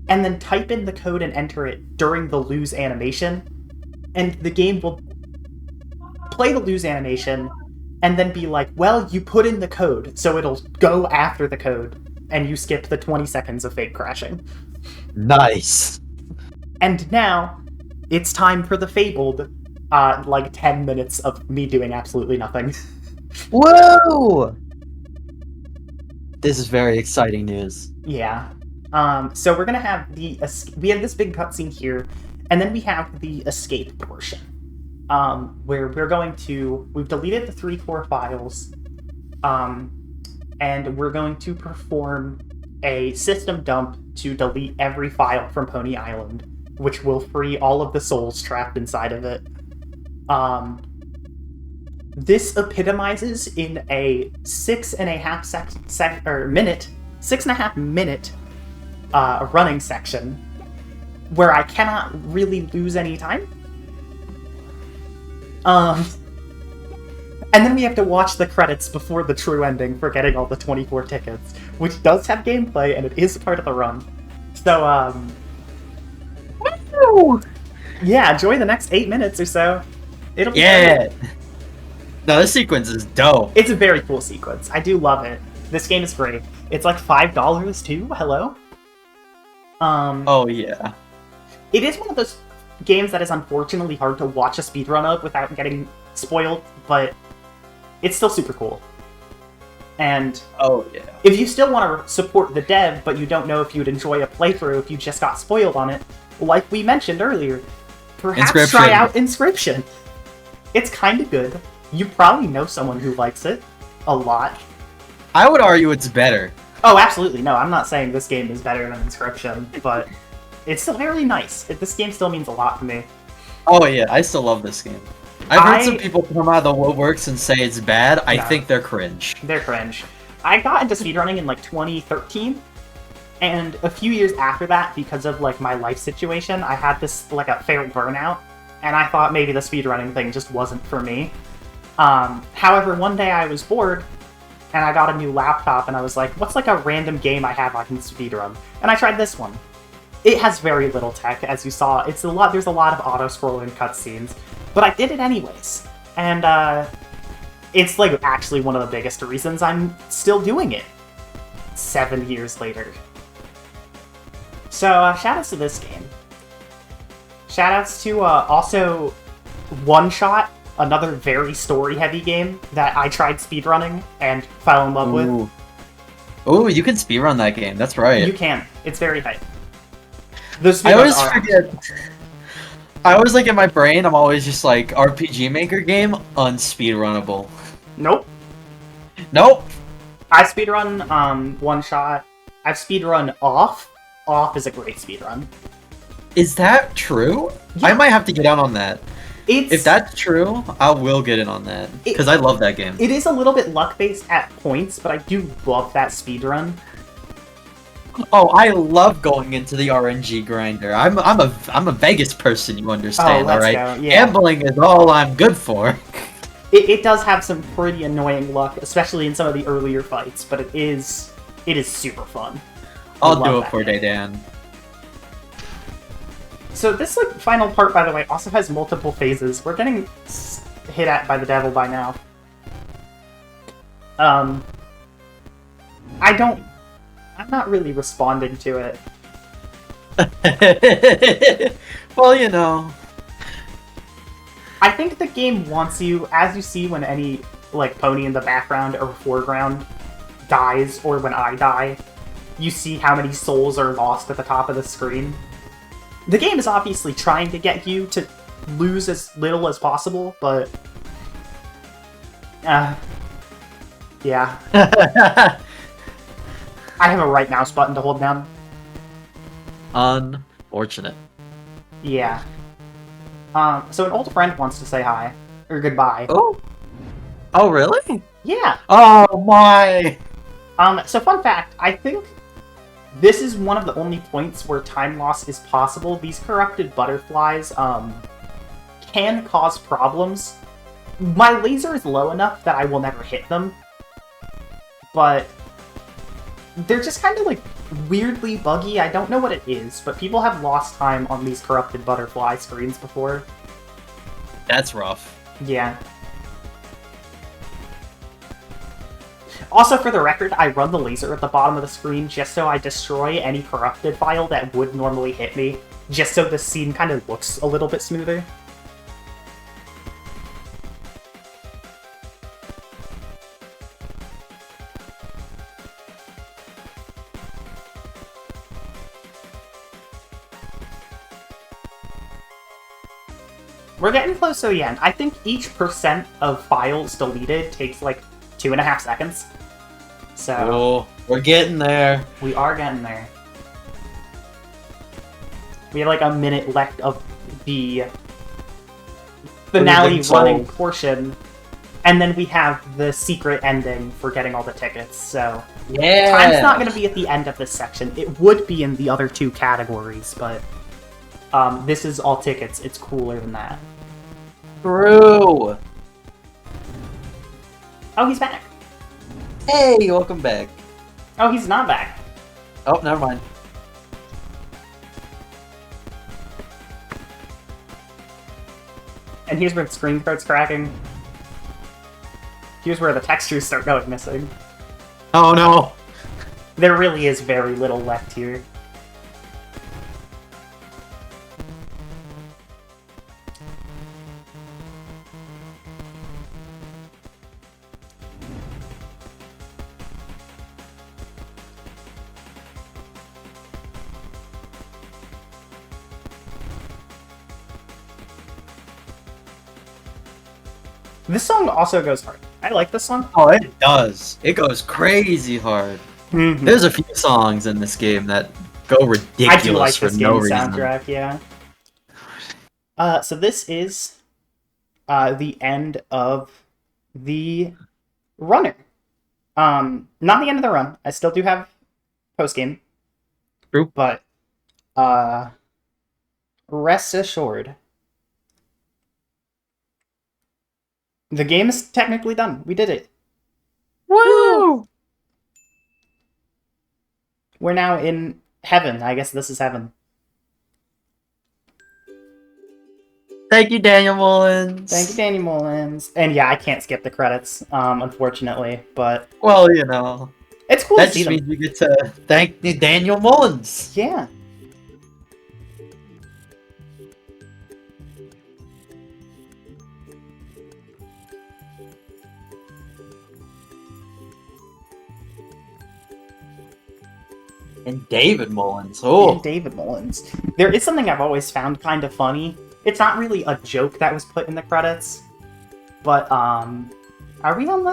And then type in the code and enter it during the lose animation, and the game will play the lose animation, and then be like, well, you put in the code, so it'll go after the code, and you skip the 20 seconds of fake crashing. Nice! And now, it's time for the fabled, 10 minutes of me doing absolutely nothing. Whoa! This is very exciting news. Yeah. So we're gonna have we have this big cutscene here, and then we have the escape portion, where we've deleted the 3 core files, and we're going to perform a system dump to delete every file from Pony Island, which will free all of the souls trapped inside of it. This epitomizes in a 6.5 minute running section where I cannot really lose any time. And then we have to watch the credits before the true ending for getting all the 24 tickets, which does have gameplay and it is part of the run. So, woo! Yeah, enjoy the next 8 minutes or so. It'll be great. No, this sequence is dope. It's a very cool sequence. I do love it. This game is great. It's like $5 too. Hello? Oh yeah. It is one of those games that is unfortunately hard to watch a speedrun of without getting spoiled, but it's still super cool. And oh yeah. If you still want to support the dev, but you don't know if you'd enjoy a playthrough if you just got spoiled on it, like we mentioned earlier, perhaps try out Inscription. It's kind of good. You probably know someone who likes it a lot. I would argue it's better. Oh, absolutely. No, I'm not saying this game is better than Inscription, but it's still very nice. This game still means a lot to me. Oh yeah, I still love this game. I've heard some people come out of the woodworks and say it's bad. I think they're cringe. They're cringe. I got into speedrunning in 2013, and a few years after that, because of my life situation, I had this a fair burnout, and I thought maybe the speedrunning thing just wasn't for me. However, one day I was bored, and I got a new laptop, and I was like, what's a random game I have I can speedrun? And I tried this one. It has very little tech, as you saw. There's a lot of auto-scrolling cutscenes, but I did it anyways. And, it's, actually one of the biggest reasons I'm still doing it 7 years later. So, shoutouts to this game. Shoutouts to, also, One Shot, another very story-heavy game that I tried speedrunning and fell in love with. Oh, you can speedrun that game. That's right. You can. It's very hype. I always forget. I always in my brain, I'm always just RPG Maker game, unspeedrunnable. Nope. Nope. I speedrun One Shot. I've speedrun Off. Off is a great speedrun. Is that true? Yeah. I might have to get out on that. If that's true, I will get in on that, because I love that game. It is a little bit luck-based at points, but I do love that speedrun. Oh, I love going into the RNG grinder. I'm a Vegas person, you understand, alright? Yeah. Gambling is all I'm good for. It does have some pretty annoying luck, especially in some of the earlier fights, but it is super fun. I'll do it for Day Dan. So this final part, by the way, also has multiple phases. We're getting hit at by the devil by now. I'm not really responding to it. Well, you know. I think the game wants you, as you see when any, like, pony in the background or foreground dies, or when I die, you see how many souls are lost at the top of the screen. The game is obviously trying to get you to lose as little as possible, but... yeah. I have a right mouse button to hold down. Unfortunate. Yeah. So an old friend wants to say hi. Or goodbye. Oh? Oh, really? Yeah! Oh, my! So fun fact, I think this is one of the only points where time loss is possible. These corrupted butterflies, can cause problems. My laser is low enough that I will never hit them. But they're just kind of, like, weirdly buggy. I don't know what it is, but people have lost time on these corrupted butterfly screens before. That's rough. Yeah. Also, for the record, I run the laser at the bottom of the screen just so I destroy any corrupted file that would normally hit me, just so the scene kind of looks a little bit smoother. We're getting close to the end. I think each % of files deleted takes like 2.5 seconds. So... oh, we're getting there. We are getting there. We have like a minute left of the finale running portion, and then we have the secret ending for getting all the tickets, so... Yeah! Time's not going to be at the end of this section. It would be in the other two categories, but... this is all tickets. It's cooler than that. True! Oh, he's back! Hey, welcome back. Oh, he's not back. Oh, never mind. And here's where the screen starts cracking. Here's where the textures start going missing. Oh no! There really is very little left here. This song also goes hard. I like this song. Oh, it does. It goes crazy hard. Mm-hmm. There's a few songs in this game that go ridiculous I do like for this no game's reason. soundtrack, yeah. So this is the end of the runner. Not the end of the run. I still do have post-game. True. But rest assured, the game is technically done. We did it. Woo! We're now in heaven. I guess this is heaven. Thank you, Daniel Mullins. Thank you, Danny Mullins. And yeah, I can't skip the credits, unfortunately, but... Well, you know. It's cool That to see just them. means we get to thank Daniel Mullins. Yeah. And David Mullins. Oh. And David Mullins. There is something I've always found kind of funny. It's not really a joke that was put in the credits, but are we on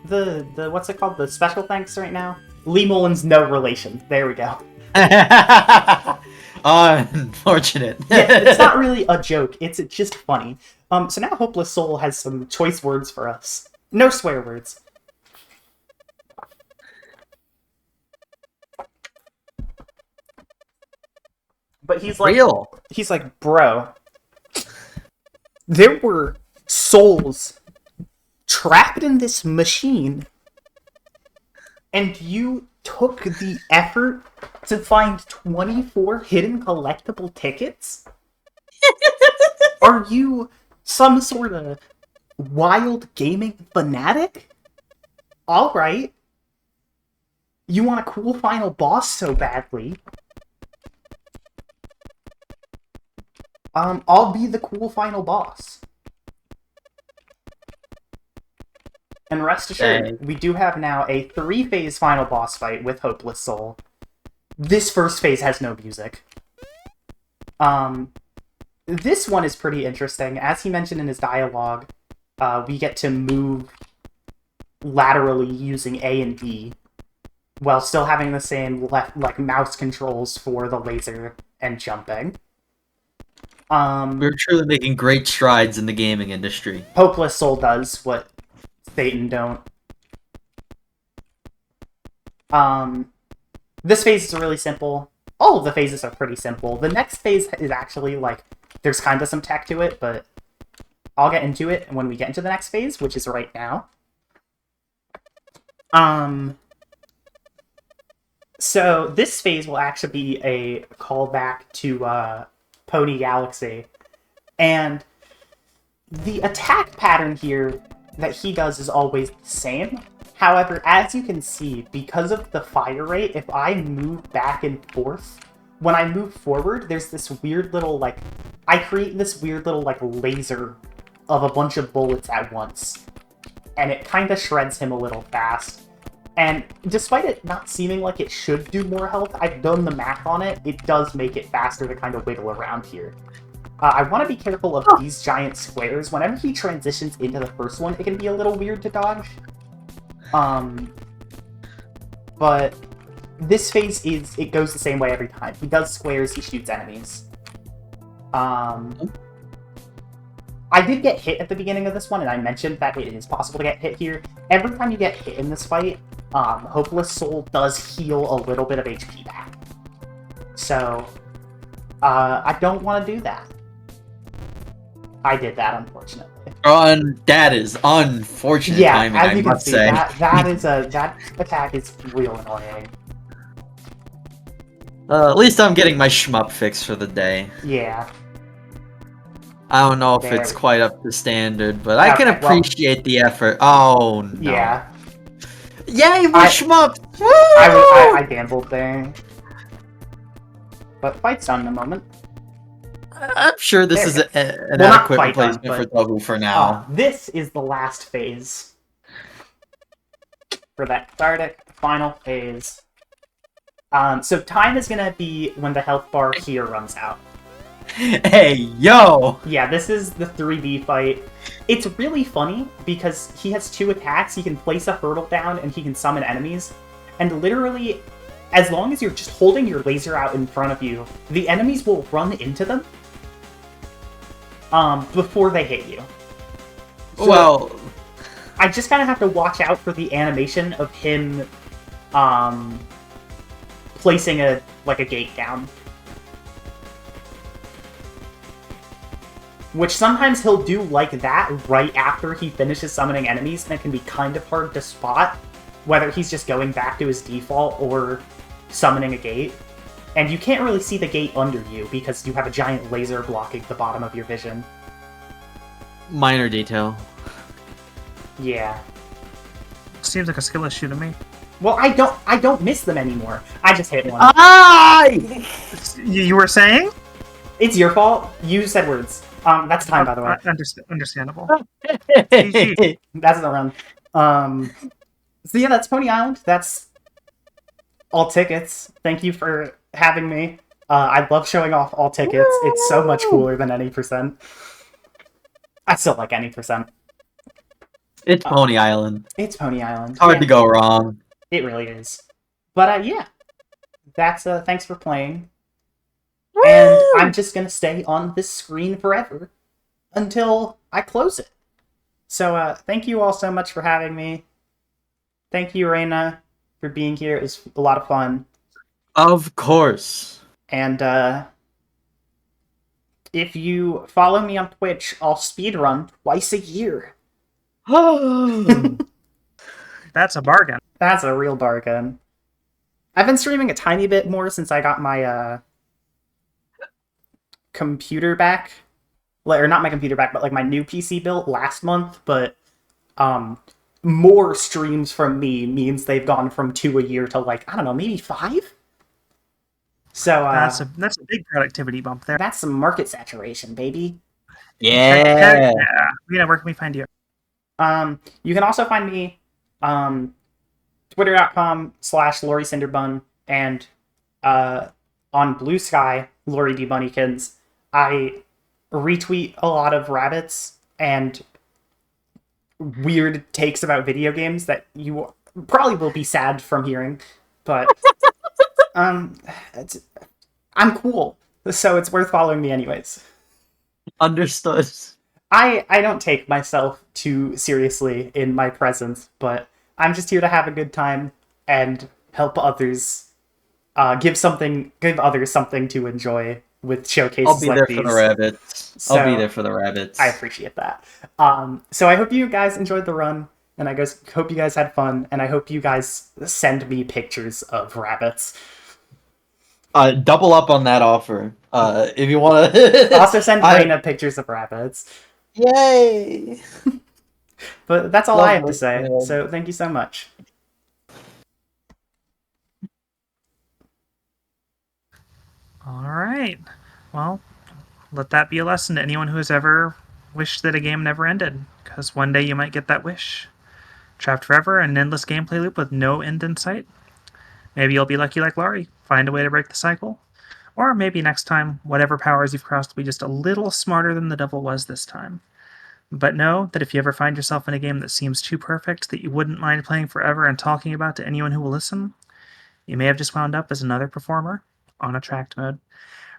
the what's it called? The special thanks right now? Lee Mullins, no relation. There we go. Unfortunate. Yeah, it's not really a joke. It's just funny. So now Hopeless Soul has some choice words for us. No swear words. But he's like, he's like, bro, there were souls trapped in this machine, and you took the effort to find 24 hidden collectible tickets? Are you some sort of wild gaming fanatic? Alright, You want a cool final boss so badly. I'll be the cool final boss. And rest assured, we do have now a 3-phase final boss fight with Hopeless Soul. This first phase has no music. This one is pretty interesting. As he mentioned in his dialogue, we get to move laterally using A and B, while still having the same mouse controls for the laser and jumping. We're truly making great strides in the gaming industry. Hopeless Soul does what Satan don't. This phase is really simple. All of the phases are pretty simple. The next phase is actually, like, there's kind of some tech to it, but I'll get into it when we get into the next phase, which is right now. So this phase will actually be a callback to Pony Galaxy, and the attack pattern here that he does is always the same. However, as you can see, because of the fire rate, if I move back and forth, when I move forward, there's this weird little, like, I create this weird little, like, laser of a bunch of bullets at once, and it kind of shreds him a little fast. And despite it not seeming like it should do more health, I've done the math on it. It does make it faster to kind of wiggle around here. I want to be careful of these giant squares. Whenever he transitions into the first one, it can be a little weird to dodge. But this phase it goes the same way every time. He does squares, he shoots enemies. I did get hit at the beginning of this one, and I mentioned that it is possible to get hit here. Every time you get hit in this fight, Hopeless Soul does heal a little bit of HP back. So, I don't want to do that. I did that, unfortunately. That is unfortunate timing, as you I can must see, say. that attack is real annoying. At least I'm getting my shmup fix for the day. Yeah. I don't know if it's quite up to standard, but I can appreciate the effort. Oh, no. Yeah. Yay, more shmup! Woo! I gambled there. But fight's done in a moment. I'm sure this is an adequate replacement for Tobu for now. This is the last phase. For that cathartic final phase. So time is gonna be when the health bar here runs out. Hey, yo! Yeah, this is the 3B fight. It's really funny because he has 2 attacks. He can place a hurdle down and he can summon enemies. And literally, as long as you're just holding your laser out in front of you, the enemies will run into them before they hit you. So well, I just kind of have to watch out for the animation of him placing a gate down. Which sometimes he'll do like that right after he finishes summoning enemies, and it can be kind of hard to spot whether he's just going back to his default or summoning a gate. And you can't really see the gate under you because you have a giant laser blocking the bottom of your vision. Minor detail. Yeah. Seems like a skill issue to me. Well, I don't miss them anymore. I just hit one. You were saying? It's your fault. You said words. That's time, by the way. Understandable. That's the run. So yeah, that's Pony Island. That's all tickets. Thank you for having me. I love showing off all tickets. It's so much cooler than any percent. I still like any percent. It's Pony Island. It's Pony Island. Hard to go wrong. It really is. But yeah, that's thanks for playing. And I'm just gonna stay on this screen forever until I close it. So thank you all so much for having me. Thank you, Rena, for being here. It was a lot of fun. Of course. And if you follow me on Twitch, I'll speedrun twice a year. That's a bargain. That's a real bargain. I've been streaming a tiny bit more since I got my computer back. Or not my computer back, but like my new PC built last month. But more streams from me means they've gone from 2 a year to like, I don't know, maybe 5? So That's a big productivity bump there. that's some market saturation, baby. Yeah. Rena, where can we find you? You can also find me twitter.com/Laurie Cinderbun and on Blue Sky, Laurie D Bunnykins. I retweet a lot of rabbits and weird takes about video games that you probably will be sad from hearing, but I'm cool, so it's worth following me anyways. Understood. I don't take myself too seriously in my presence, but I'm just here to have a good time and help others, give others something to enjoy with showcases I'll be like there these. for the rabbits. So, I'll be there for the rabbits. I appreciate that. So I hope you guys enjoyed the run, and I hope you guys had fun, and I hope you guys send me pictures of rabbits. Double up on that offer. If you want to. Also send Rena pictures of rabbits. Yay! But that's all Love I have to this, say, man. so thank you so much. All right. Well, let that be a lesson to anyone who has ever wished that a game never ended, because one day you might get that wish. Trapped forever in an endless gameplay loop with no end in sight. Maybe you'll be lucky like Laurie, find a way to break the cycle. Or maybe next time, whatever powers you've crossed will be just a little smarter than the devil was this time. But know that if you ever find yourself in a game that seems too perfect that you wouldn't mind playing forever and talking about to anyone who will listen, you may have just wound up as another performer on Attract mode.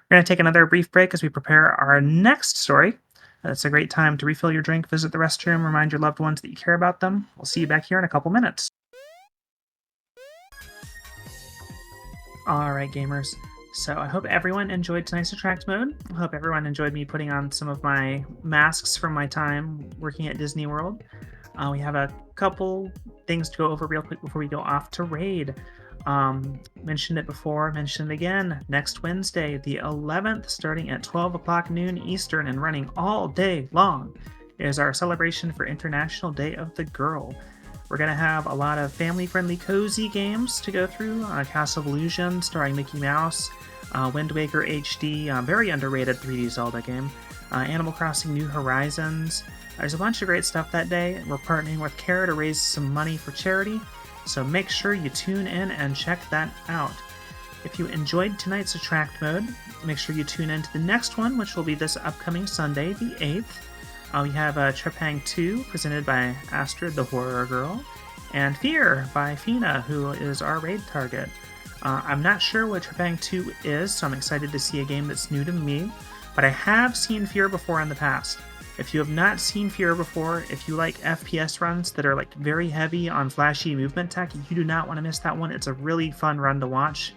We're going to take another brief break as we prepare our next story. It's a great time to refill your drink, visit the restroom, remind your loved ones that you care about them. We'll see you back here in a couple minutes. Alright, gamers. So I hope everyone enjoyed tonight's Attract mode. I hope everyone enjoyed me putting on some of my masks from my time working at Disney World. We have a couple things to go over real quick before we go off to raid. Mentioned it before, mentioned it again. Next Wednesday, the 11th, starting at 12 o'clock noon Eastern and running all day long, is our celebration for International Day of the Girl. We're going to have a lot of family-friendly, cozy games to go through. Castle of Illusion, starring Mickey Mouse. Wind Waker HD, very underrated 3D Zelda game. Animal Crossing New Horizons. There's a bunch of great stuff that day. We're partnering with Care to raise some money for charity, so make sure you tune in and check that out. If you enjoyed tonight's Attract mode, make sure you tune in to the next one, which will be this upcoming Sunday, the 8th. We have Trepang 2, presented by Astrid, the Horror Girl, and Fear by Fina, who is our raid target. I'm not sure what Trepang 2 is, so I'm excited to see a game that's new to me, but I have seen Fear before in the past. If you have not seen Fear before, if you like FPS runs that are like very heavy on flashy movement tech, you do not want to miss that one. It's a really fun run to watch.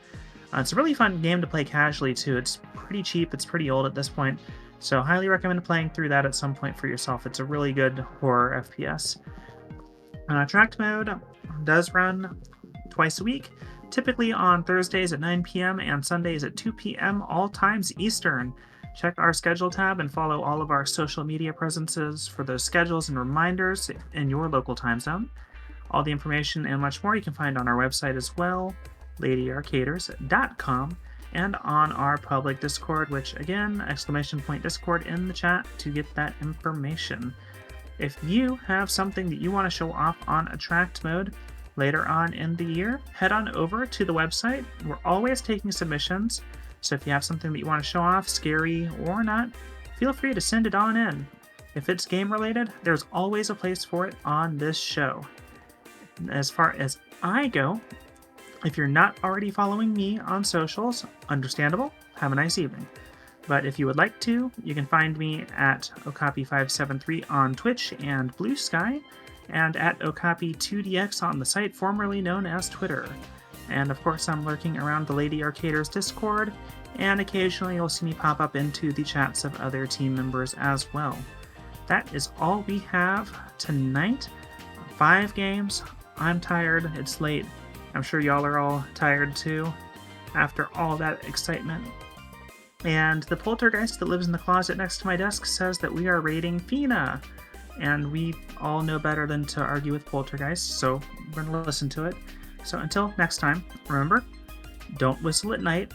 It's a really fun game to play casually too. It's pretty cheap, it's pretty old at this point, so highly recommend playing through that at some point for yourself. It's a really good horror FPS. Attract mode does run twice a week, typically on Thursdays at 9 p.m. and Sundays at 2 p.m. all times Eastern. Check our schedule tab and follow all of our social media presences for those schedules and reminders in your local time zone. All the information and much more you can find on our website as well, ladyarcaders.com, and on our public Discord, which again, !Discord in the chat to get that information. If you have something that you want to show off on Attract mode later on in the year, head on over to the website. We're always taking submissions, so if you have something that you want to show off, scary or not, feel free to send it on in. If it's game related, there's always a place for it on this show. As far as I go, if you're not already following me on socials, understandable, have a nice evening. But if you would like to, you can find me at Okapi573 on Twitch and Blue Sky, and at Okapi2DX on the site formerly known as Twitter. And of course, I'm lurking around the Lady Arcaders Discord, and occasionally you'll see me pop up into the chats of other team members as well. That is all we have tonight. 5 games. I'm tired. It's late. I'm sure y'all are all tired too, after all that excitement. And the poltergeist that lives in the closet next to my desk says that we are raiding Fina. and we all know better than to argue with poltergeists, so we're going to listen to it. So until next time, remember, don't whistle at night,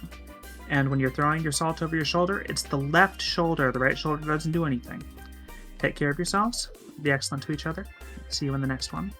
and when you're throwing your salt over your shoulder, it's the left shoulder. The right shoulder doesn't do anything. Take care of yourselves. Be excellent to each other. See you in the next one.